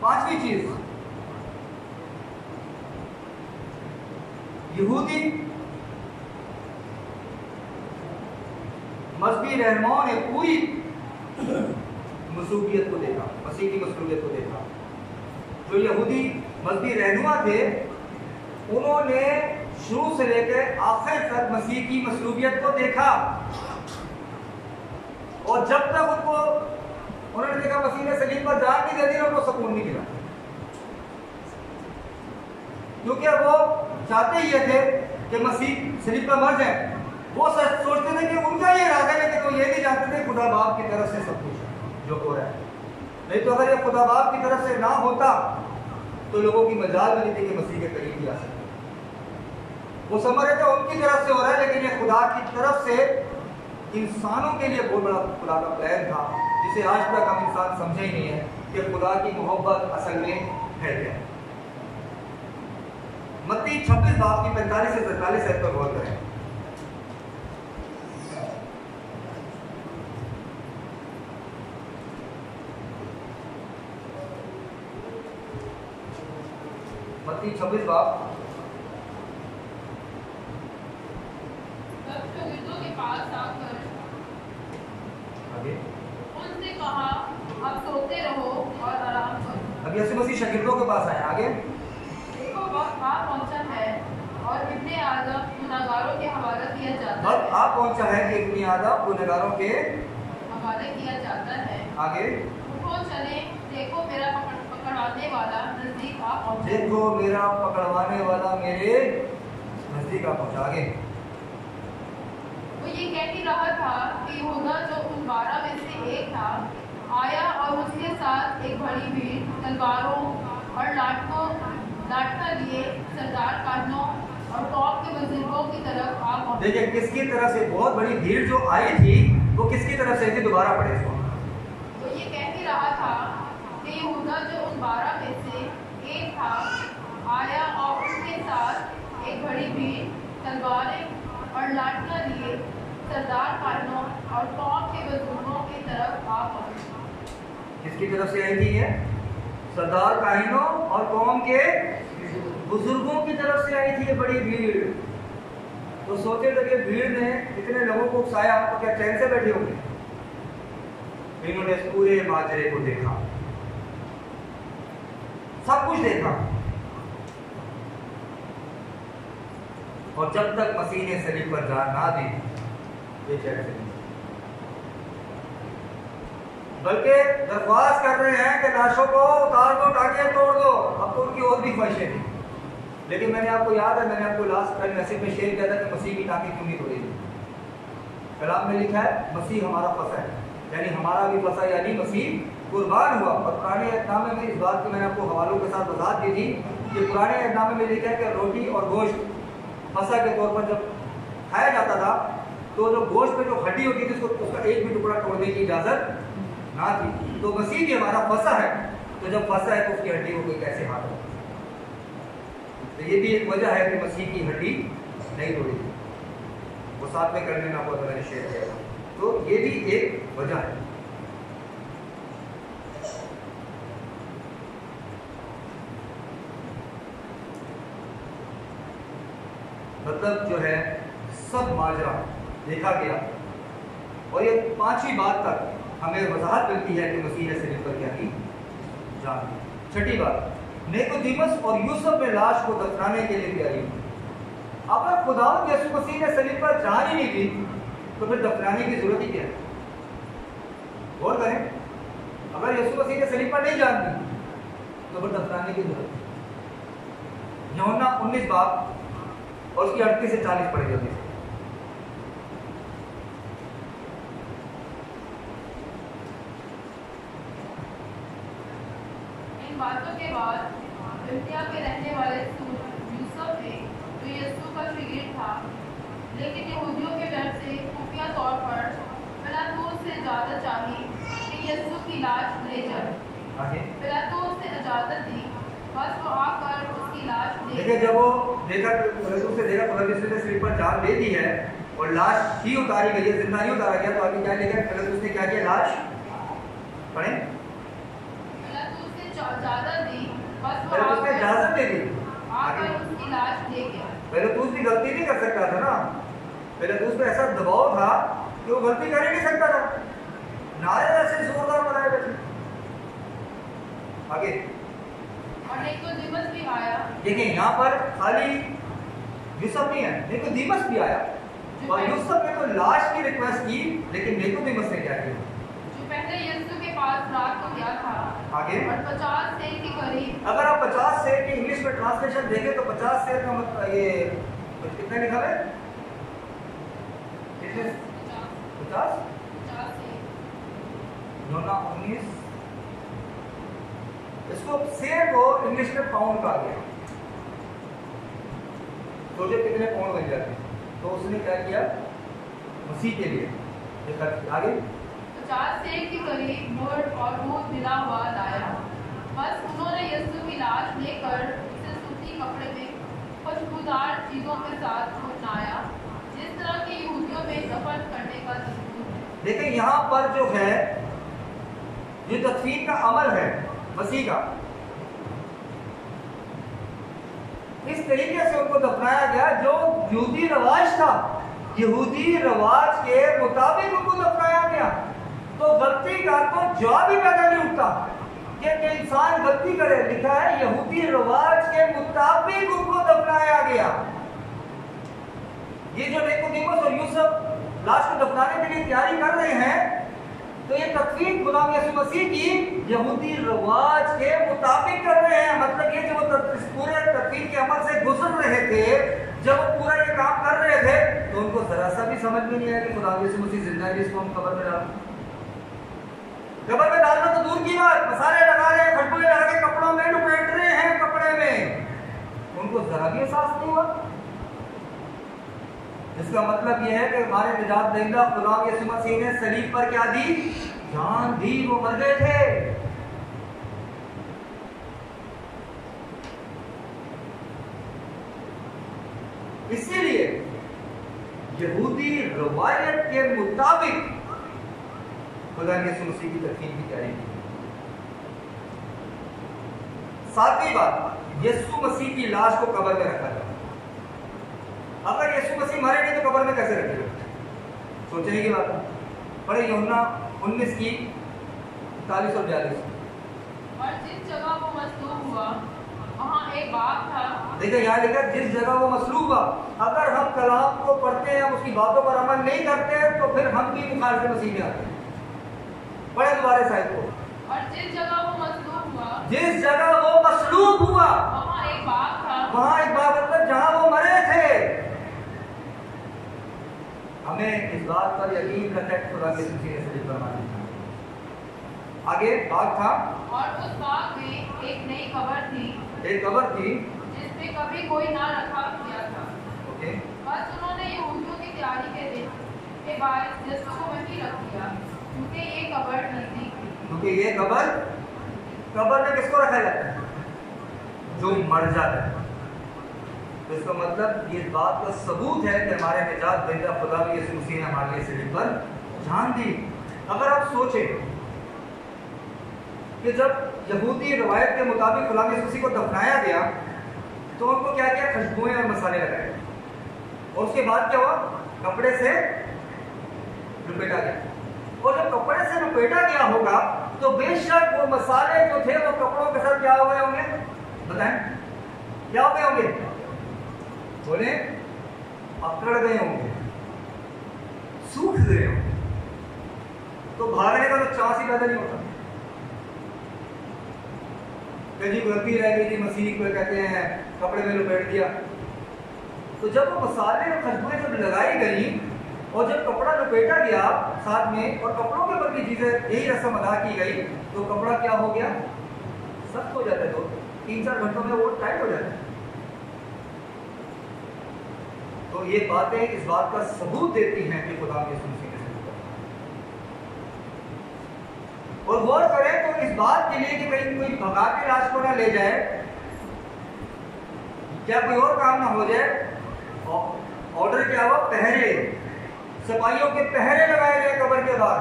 पांचवी चीज, यहूदी मजहबी रहनुमाओं ने पूरी मसलूबियत को देखा, मसीह की मसलूबियत को देखा। जो यहूदी मजहबी रहनुमा थे उन्होंने शुरू से लेकर आखिर तक मसीह की मसलूबियत को देखा। और जब तक उनको उन्होंने देखा मसीह ने सलीब पर जान नहीं दे दी, उनको सुकून नहीं मिला। क्योंकि वो चाहते ये थे कि मसीह सलीब पर मर जाए। वो सोचते थे कि उनका ये इरादा है, लेकिन वो ये नहीं जानते थे खुदा बाप की तरफ से सब कुछ जो हो रहा है। नहीं तो अगर ये खुदा बाप की तरफ से ना होता तो लोगों की मजाल बनी थी कि मसीह के करीब भी आ सकते। वो समझ रहे थे उनकी तरफ से हो रहा है, लेकिन ये खुदा की तरफ से इंसानों के लिए बहुत बड़ा खुदा का प्लान था, जिसे आज तक हम इंसान समझे ही नहीं है कि खुदा की मोहब्बत असल में है क्या। मत्ती 26 बाब की 45 से 47 आयत पर गौर करें। मत्ती 26 बाब। के पास आकर आगे उनसे कहा, यीशु मसीह शागिर्दों के पास आए। आगे देखो वक्त आ पहुंचा है और इब्ने आदम गुनाहगारों के हवाले किया जाता है। वक्त आ पहुंचा है कि इब्ने आदम गुनहगारों के हवाले किया जाता है। आगे उठो चले, देखो मेरा पकड़वाने वाला नजदीक आ पहुंचा। देखो मेरा पकड़वाने वाला मेरे नजदीक आ पहुंचा। आगे वो ये कह ही रहा था कि यहूदा जो उन 12 में से एक था आया और उसके साथ एक बड़ी भीड़ तलवारों और लाठा लिए सरदार कानों और कौम के बुजुर्गों की तरफ आ पहुंचे। देखिए किसकी तरफ से बहुत बड़ी भीड़ जो आई थी वो किसकी तरफ से थी? दोबारा पढ़े इसको। वो ये कह ही रहा था कि यहूदा जो उन 12 में से एक था आया और उसके साथ एक बड़ी भीड़ तलवारें और लाठियां लिए सरदार कानों और कौम के बुजुर्गों की तरफ आ पहुंचे। किसकी तरफ से आई थी ये? सरदार काहिनों और कौम के बुजुर्गों की तरफ से आई थी ये बड़ी भीड़। तो सोचे थे कि भीड़ ने इतने लोगों को उकसाया तो क्या चैन से बैठे होंगे? इन्होंने इस पूरे माजरे को देखा, सब कुछ देखा, और जब तक मसीह ने सलीब पर जान ना दी ये चैन से नहीं, बल्कि दरख्वास्त कर रहे हैं कि लाशों को उतार दो, टांगे तोड़ दो। अब तो उनकी और भी ख्वाहिशें थी, लेकिन मैंने आपको याद है, मैंने आपको लास्ट टाइम मैसेज में शेयर किया था कि मसीह की टांगे क्यों नहीं तोड़ेगी। कलाम में लिखा है मसीह हमारा फंसा है, यानी हमारा भी फंसा, यानी मसीह कुर्बान हुआ। और पुराने अहदनामे में इस बात की मैंने आपको हवालों के साथ वजाहत दी थी कि पुराने अहदनामे में लिखा है कि रोटी और गोश्त फंसा के तौर पर जब खाया जाता था तो जो गोश्त में जो हड्डी होती थी उसका एक भी टुकड़ा तोड़ने की इजाजत ना थी। तो मसीह भी हमारा फंसा है, तो जब फंसा है तो उसकी हड्डी को कोई कैसे हाथ हो? तो ये भी एक वजह है कि मसीह की हड्डी नहीं तोड़ी, वो साथ में करने में आपको मैंने शेयर किया, तो ये भी एक वजह है। मतलब जो है सब माजरा देखा गया, और ये पांचवी बात तक हमें वजाहत मिलती है कि मसीह ने सलीब पर क्या की जान दी। छठी बात, निकोदेमुस और यूसुफ में लाश को दफनाने के लिए तैयारी हुई। अगर खुदावंद यीशु मसीह ने सलीब पर जान ही नहीं दी तो फिर दफनाने की जरूरत ही क्या है? गौर करें, अगर यीशु मसीह ने सलीब पर नहीं जान दी तो फिर दफनाने की जरूरत है। यूहन्ना 19 बाब और उसकी 38 से 40 पढ़े जल्दी से। बातों के बाद अयोध्या के रहने वाले यूसुफ ने, जो यीशु का शागिर्द था, लेकिन यहूदियों के डर से खुफिया तौर पर पिलातुस से इजाजत चाही कि यीशु की लाश ले जाए। पिलातुस से इजाजत दी, बस वो आकर उसकी लाश ले। देखिए जब वो देखा पिलातुस से देखा तो यीशु ने सलीब पर जान दे दी है और लाश ही उतारी गई है, जिंदा नहीं उतारा गया, तो आगे क्या लिखा है? पिलातुस ने क्या किया? लाश पढ़े, इजाजत दी, बस वो उसने इजाजत दे दी, आकर उसकी लाश ले गया। पिलातुस भी गलती नहीं कर सकता था ना, पिलातुस पे ऐसा दबाव था कि वो गलती कर ही नहीं सकता था, नारे ऐसे जोरदार बनाए बैठे। आगे और निकोदेमुस भी आया। देखिए यहाँ पर खाली यूसुफ नहीं है, निकोदेमुस भी आया, और यूसुफ ने तो लाश की रिक्वेस्ट की, लेकिन निकोदेमुस ने क्या किया? जो पहले यीशु के पास रात को गया था। आगे और 50 सेर के करीब। अगर आप 50 सेर की इंग्लिश में ट्रांसलेशन देखें तो 50 सेर का मतलब ये कितना लिखा है? 50 यूहन्ना 19, इसको सेर को इंग्लिश में पाउंड कहा गया। सोचे कितने पाउंड बन जाते हैं, तो उसने क्या किया? मसीह के लिए आगे 50 सेर के करीब मोड़ और दूध मिला हुआ लाया। बस उन्होंने यीशु की लाश लेकर उसे सूती कपड़े में खुशबूदार चीजों के साथ दफनाया, जिस तरह के यहूदियों में दफन करने का दस्तूर है। देखिए यहाँ पर जो है ये तदफीन का अमल है मसीह का, इस तरीके से उनको दफनाया गया जो यहूदी रिवाज था, यहूदी रिवाज के मुताबिक उनको दफनाया गया। तो गलती का तो जवाब ही पैदा नहीं उठता, कि इंसान गलती करे, लिखा है यहूदी रिवाज के मुताबिक उनको दफनाया गया। ये जो निकोदेमुस और यूसुफ लाश को दफनाने के लिए तैयारी कर रहे हैं, तो ये तकफीन गुलाम यीशु मसीह की यहूदी रिवाज के मुताबिक कर रहे हैं। मतलब ये जो पूरे तकफीन के अमल से गुजर रहे थे, जब वो पूरा ये काम कर रहे थे, तो उनको जरा सा भी समझ में नहीं आया कि गुलाम यीशु मसीह जिंदा है, इसको हम कब्र में डाल, कब्र में डालना तो दूर की बात, मसाले लगा रहे हैं, खुशबू लगा के कपड़ों में लपेट रहे हैं, कपड़े में, उनको जरा भी एहसास नहीं हुआ। इसका मतलब यह है कि हमारे निजात दहिंदा गुलाम यीशु मसीह ने सलीब पर क्या दी? जान दी। वो मर गए थे। इसीलिए यहूदी रवायत के मुताबिक गुलाम यीशु मसीह की तकफीन की तैयारी की। सातवीं बात, यीशु मसीह की लाश को कब्र में रखा जाए। अगर यीशु मसीह मरे नहीं तो कब्र में कैसे रखेगा? सोचने की बात है। पढ़े यूहन्ना 19 की 41 और 42। और जिस जगह वो मसलूब हुआ वहाँ एक बाग था। देखिए यहाँ लिखा जिस जगह वो मसलूब हुआ। अगर हम कलाम को पढ़ते हैं, उसकी बातों पर अमल नहीं करते हैं, तो फिर हम भी मुखालिफ मसीह में आते हैं। पढ़े दोबारा साहिब को। और जिस जगह वो मसलूब हुआ, जिस जगह वो मसलूब हुआ वहाँ एक बाग था। वहाँ एक बाग, मतलब जहाँ वो मरे थे। हमें इस बात पर यकीन रखना है खुदा के सलीब पर मानना। आगे बाग था और उस बाग में एक नई कब्र थी, एक कब्र थी जिसपे कभी कोई ना रखा गया था। ओके। बस उन्होंने यहूदियों की तैयारी के दिन के बाद यीशु को वहीं रख दिया, क्योंकि ये कब्र नजदीक थी। क्योंकि ये कब्र में किसको रखा जाता है? जो मर जाता है। तो इसका मतलब ये बात का सबूत है कि हमारे निजात दहिंदा खुदा यीशु मसीह ने हमारे लिए सलीब पर जान दी। अगर आप सोचें कि जब यहूदी रवायत के मुताबिक गुलाम यीशु मसीह को दफनाया गया, तो उनको क्या किया? खुशबुएं और मसाले लगाए, और उसके बाद क्या हुआ? कपड़े से लपेटा गया। और जब कपड़े से लपेटा गया होगा, तो बेशक वो मसाले जो थे वो कपड़ों के साथ क्या हो गए होंगे? बताएं, क्या हो गए होंगे? बोले, अकड़ गए होंगे, सूख गए होंगे। तो भागने का तो चांस ही पैदा नहीं होता। जी गलती रह गई थी, मसीह को कहते हैं कपड़े में लपेट दिया। तो जब वो मसाले और खुशबुएं जब लगाई गई और जब कपड़ा लपेटा गया साथ में, और कपड़ों के ऊपर की चीजें यही रस्म अदा की गई, तो कपड़ा क्या हो गया? सख्त हो जाता है। तो 3-4 घंटों में वो टाइट हो जाता है। तो ये बातें इस बात का सबूत देती हैं कि खुदा यीशु मसीह ने सलीब पर। और गौर करें तो इस बात के लिए कि कहीं कोई भगा के लाश को ना ले जाए, क्या कोई और काम ना हो जाए, ऑर्डर क्या हुआ? पहरे, सिपाहियों के पहरे लगाए गए कब्र के बाहर,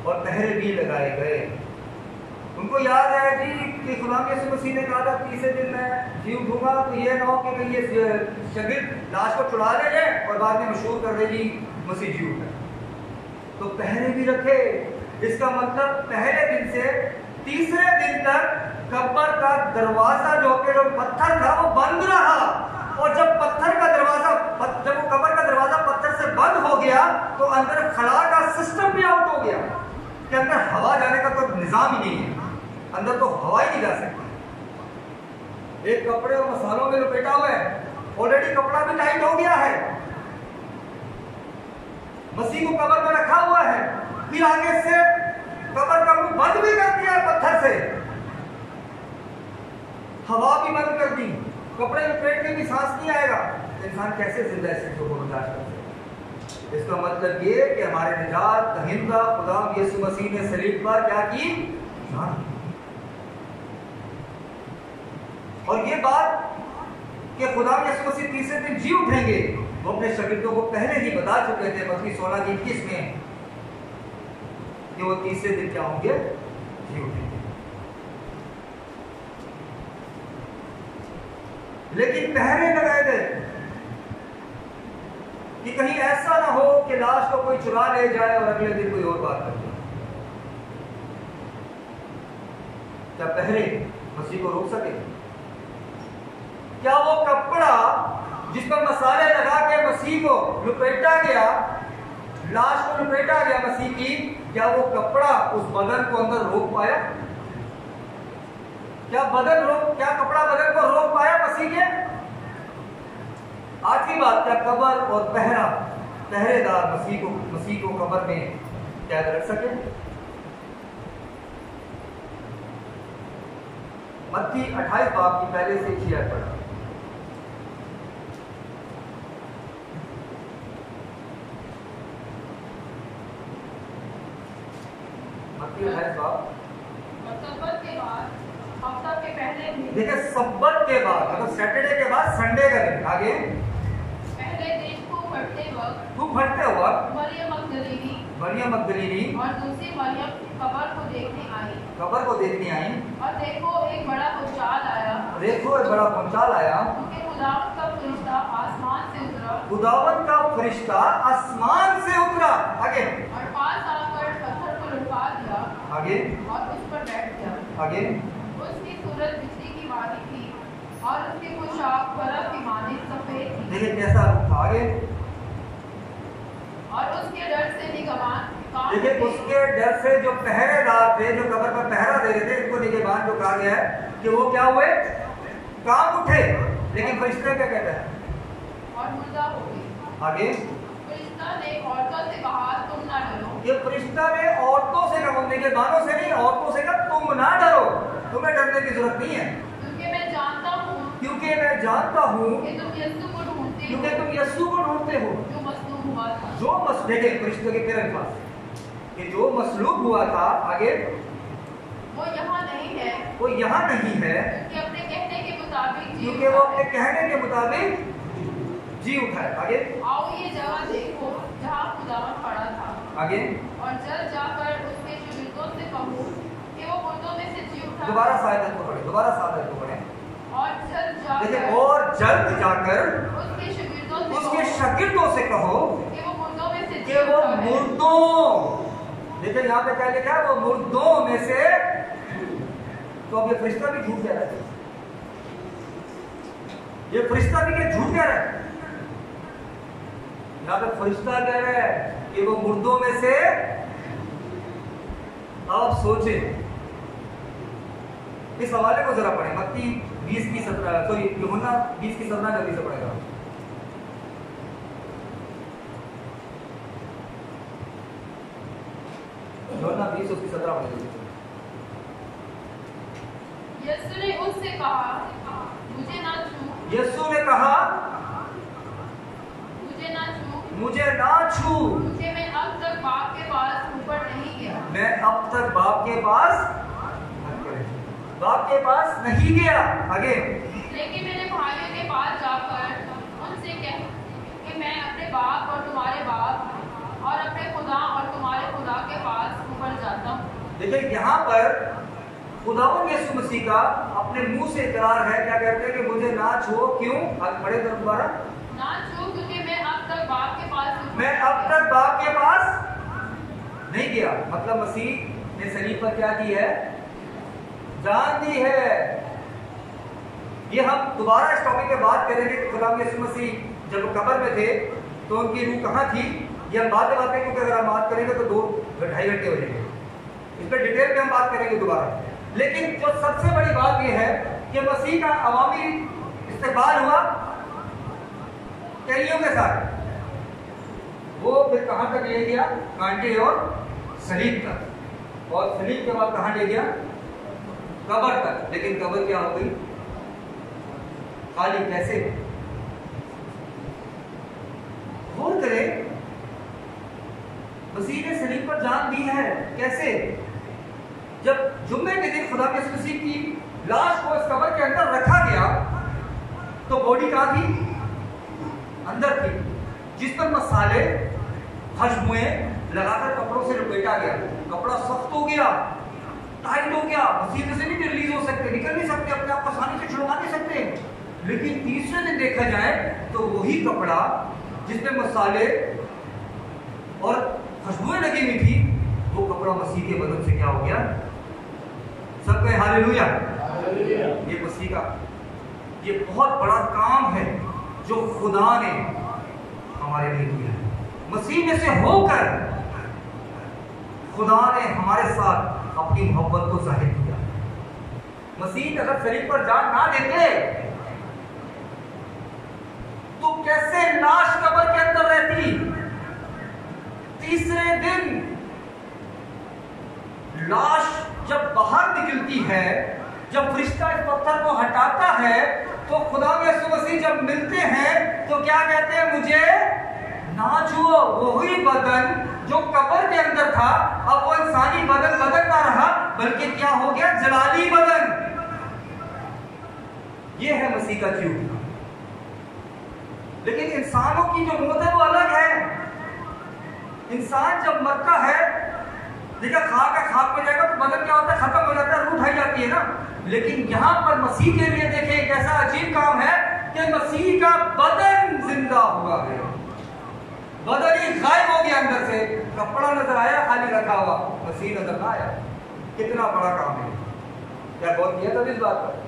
और पहरे भी लगाए गए। उनको याद है जी कि गुलाम यीशु मसीह ने कहा था 30 दिन मैं जी उठूंगा, तो ये ना हो कि ये शागिर्द लाश को चुरा ले जाए और बाद में मशहूर कर दे जी मसीह जी उठा। तो पहरे भी रखे। इसका मतलब पहले दिन से तीसरे दिन तक कब्र का दरवाजा जो पत्थर था वो बंद रहा। और जब पत्थर का दरवाजा, जब वो कब्र का दरवाजा पत्थर से बंद हो गया, तो अंदर खला का सिस्टम भी आउट हो गया कि अंदर हवा जाने का तो निजाम ही नहीं है, अंदर तो हवा ही नहीं जा सकती। एक कपड़े और मसालों में लपेटा हुआ है, ऑलरेडी कपड़ा भी टाइट हो गया है, मसीह को कब्र में रखा हुआ है, फिर आगे से कब्र का मुंह बंद भी कर दिया पत्थर से, हवा भी बंद कर दी, कपड़े लपेट के भी सांस नहीं आएगा। इंसान कैसे जिंदा इस चीजों को बर्दाश्त कर सकता? इसका मतलब ये कि हमारे निजात दहिंदा खुदा यीशु मसीह ने सलीब पर क्या की? और ये बात कि खुदा यीशु मसीह तीसरे दिन जी उठेंगे, वो अपने शागिर्दों को पहले ही बता चुके थे मत्ती 16:21 में कि वो तीसरे दिन क्या होंगे? जी उठेंगे। लेकिन पहरे लगाए गए कि कहीं ऐसा ना हो कि लाश को कोई चुरा ले जाए और अगले दिन कोई और बात कर जाए। क्या पहरे मसीह को रोक सके? क्या वो कपड़ा जिस पर मसाले लगा के मसीह को लपेटा गया, लाश को लपेटा गया मसीह की, क्या वो कपड़ा उस बदन को अंदर रोक पाया? क्या कपड़ा बदन को रोक पाया मसीह के? आखिरी बात, क्या कब्र और पहरेदार मसीह को कब्र में कैद रख सके? मत्ती 28 बाब की पहले से 6 आयत पढ़ा। मत्ती 28 बाब। सब्बत के बाद हफ्ता के पहले दिन, देखिए सब्बत के बाद मतलब सैटरडे के बाद संडे का दिन। आगे पहले दिन को फटते वक्त मरियम मगदलीनी और दूसरी मरियम कब्र को देखने आई। और देखो एक बड़ा भूचाल आया। उनके खुदावंद का फरिश्ता आसमान से उतरा। आगे और पास आकर पत्थर को लुढ़का दिया। आगे और उस पर बैठ गया। आगे उसकी सूरत बिजली की मानी थी और उसकी पोशाक बर्फ की मानी सफेद थी। देखिए कैसा था। आगे और उसके डर से निगहबान देखिए उसके डर से जो पहरेदार थे, जो कब्र पर पहरा दे रहे थे, इनको निगहबान जो कहा गया है कि वो क्या हुए, कांप उठे। लेकिन फरिश्ता क्या कहता है? और मुर्दा हो गई। आगे फरिश्ता ने औरतों से कहा तुम ना डरो। ये फरिश्ता ने औरतों से कहा, निगहबानों से नहीं, औरतों से कहा तुम ना डरो, तुम्हें डरने की जरूरत नहीं है, क्योंकि मैं जानता हूँ कि तुम यस्सु को ढूंढते हो जो मसलूब हुआ था। देखे फरिश्तों के तेरे पास कि जो मसलूब हुआ था। आगे वो यहाँ नहीं है क्योंकि अपने कहने के मुताबिक जी उठा है। आगे आओ ये जगह देखो जहाँ खुदावंद पड़ा था। आगे और जल्द जाकर उसके शागिर्दों से कहो कि वो मुर्दों में से जी उठा। दोबारा सादत को पढ़े। और जल्द जाकर उसके शागिर्दों से कहो कि वो मुर्दों में से जी कि वो उठा है। मुर्दों, देखिए यहाँ पे क्या लिखा है, वो मुर्दों में से। तो अब ये फरिश्ता भी झूठ कह रहा है, ये फरिश्ता भी झूठ कह रहा है। यहाँ पे फरिश्ता कह रहा है कि वो मुर्दों में से। आप सोचे इस हवाले को जरा पढ़े, मत्ती 20 की 17, सॉरी यूहन्ना 20 की 17 जल्दी से पढ़ेगा। यूहन्ना 20 उसकी 17 पढ़ेगा। यीशु ने उससे कहा मुझे ना छू। मुझे ना छू। मैं अब तक बाप के पास ऊपर नहीं गया। बाप के पास नहीं गया। आगे लेकिन मेरे भाइयों के पास जाकर उनसे कह कि मैं अपने बाप और तुम्हारे बाप और अपने खुदा और तुम्हारे खुदा के पास ऊपर जाता हूँ। देखिए यहाँ पर खुदावंद यीशु मसीह का अपने मुंह से इकरार है। क्या कहते हैं कि मुझे ना छुओ। क्यों? आज पढ़े दोबारा। ना छू क्योंकि मैं अब तक बाप के पास नहीं गया। मतलब मसीह ने सलीब पर क्या की है? जान दी है। ये हम दोबारा इस टॉपिक पे बात करेंगे कि खुदावंद यीशु मसीह जब कब्र में थे तो उनकी रूह कहाँ थी, ये हम बाद में बात करेंगे, क्योंकि अगर हम बात करेंगे तो 2-2.5 घंटे हो जाएंगे। इस पर डिटेल में हम बात करेंगे दोबारा। लेकिन जो सबसे बड़ी बात यह है कि मसीह का अवामी इस्तेमाल हुआ कैदियों के साथ। वो फिर कहां तक ले गया? कांटे और सलीब तक। और सलीब के बाद कहां ले गया? कब्र तक। लेकिन कब्र क्या हो गई? खाली। कैसे? गौर करें, मसीह ने सलीब पर जान दी है। कैसे? जब जुम्मे के दिन खुदा के मसीह की लाश को इस कब्र के अंदर रखा गया तो बॉडी कहां थी? अंदर थी, जिस पर मसाले खुशबुएं लगाकर कपड़ों से लपेटा गया। कपड़ा सख्त हो गया, टाइट हो गया, मसीह से नहीं रिलीज हो सकते, निकल नहीं सकते, अपने आप को आसानी से छुड़वा नहीं सकते। लेकिन तीसरे दिन देखा जाए तो वही कपड़ा जिसमें मसाले और खुशबुएं लगी हुई थी, वो कपड़ा मसीह के बदन से क्या हो गया? सब कहे हालेलुया। ये मसीह का ये बहुत बड़ा काम है जो खुदा ने हमारे लिए किया है। मसीह में से होकर खुदा ने हमारे साथ अपनी मोहब्बत को जाहिर किया। मसीह अगर शरीर पर जान ना देते तो कैसे लाश कब्र के अंदर रहती। तीसरे दिन लाश जब बाहर निकलती है, जब फरिश्ता इस पत्थर को हटाता है, तो खुदा में यीशु मसीह जब मिलते हैं तो क्या कहते हैं, मुझे ना छुओ। वही बदन जो कब्र के अंदर था, अब वो इंसानी बदन ना रहा, बल्कि क्या हो गया, जलाली बदन। ये है मसीह का जी उठना। लेकिन इंसानों की जो मौत है वो अलग है। इंसान जब मरता है, देखा खाक में जाएगा तो बदन क्या होता है, खत्म हो जाता है, रूह उठाई जाती है ना। लेकिन यहां पर मसीह के लिए देखें एक ऐसा अजीब काम है कि मसीह का बदन जिंदा हुआ है। बदन ही गायब हो गया अंदर से, कपड़ा नजर आया खाली रखा हुआ, मसीह नजर ना आया। कितना बड़ा काम है। क्या गौर किया था इस बात पर?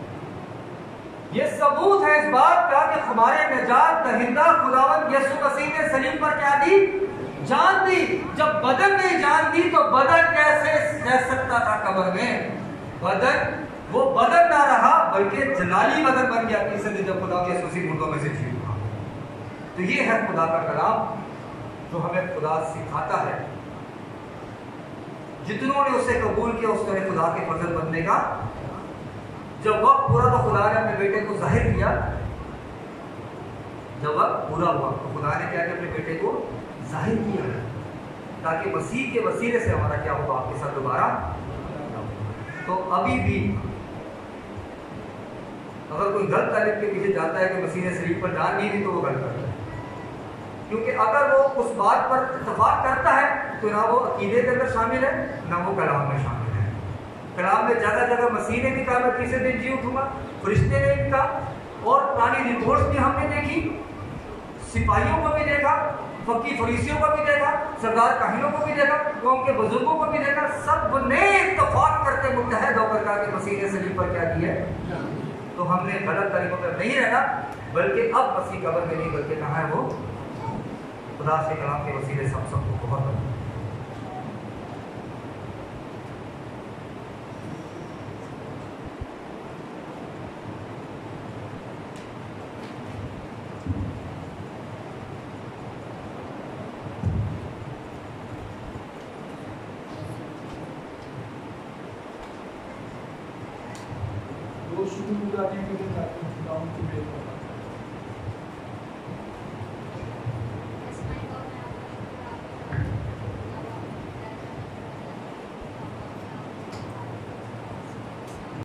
यह सबूत है इस बात का कि हमारे निजात दहिंदा खुदावंद यीशु मसीह ने सलीब पर क्या दी, जान दी। जब बदन ने जान दी तो बदन कैसे रह सकता था कब्र में। बदन वो बदन ना रहा, बल्कि जलाली बदन बन गया तीसरे दिन जब खुदा यीशु मसीह मुर्दों में से जी उठा। तो ये है खुदा का कलाम जो हमें खुदा सिखाता है। जितनों ने उसे कबूल किया उसने खुदा के फजल बनने का जब वक्त पूरा तो खुदा ने अपने बेटे को जाहिर किया। जब वक्त पूरा हुआ तो खुदा ने क्या किया, अपने बेटे को जाहिर किया ताकि मसीह के वसीले से हमारा क्या होगा, आपके साथ दोबारा। तो अभी भी अगर कोई गलत तारीफ के पीछे जाता है कि मसीह ने शरीर पर जान नहीं दी तो वो गलत करता है। क्योंकि अगर वो उस बात पर इत्तेफाक करता है तो ना वो अकीदे के अंदर शामिल है, ना वो कलाम में शामिल है। कलाम में जगह जगह मसीह ने भी कहा मैं तीसरे दिन जी उठूंगा, फरिश्ते ने भी कहा, और पुरानी रिपोर्ट्स भी हमने देखी, सिपाहियों को भी देखा, फकी फरीसियों को भी देखा, सरदार काहिनों को भी देखा, कौम के बुजुर्गों को भी देखा। सब ने इत्तेफाक करके मुत्तहद होकर कहा कि मसीह ने सलीब पर क्या किया है। तो हमने गलत तरीकों पर नहीं रहना, बल्कि अब मसीह कब्र में नहीं, बल्कि कहा है वो खुदा से कलाम के वसीले से हम सबको बहुत शुरू हो जाती है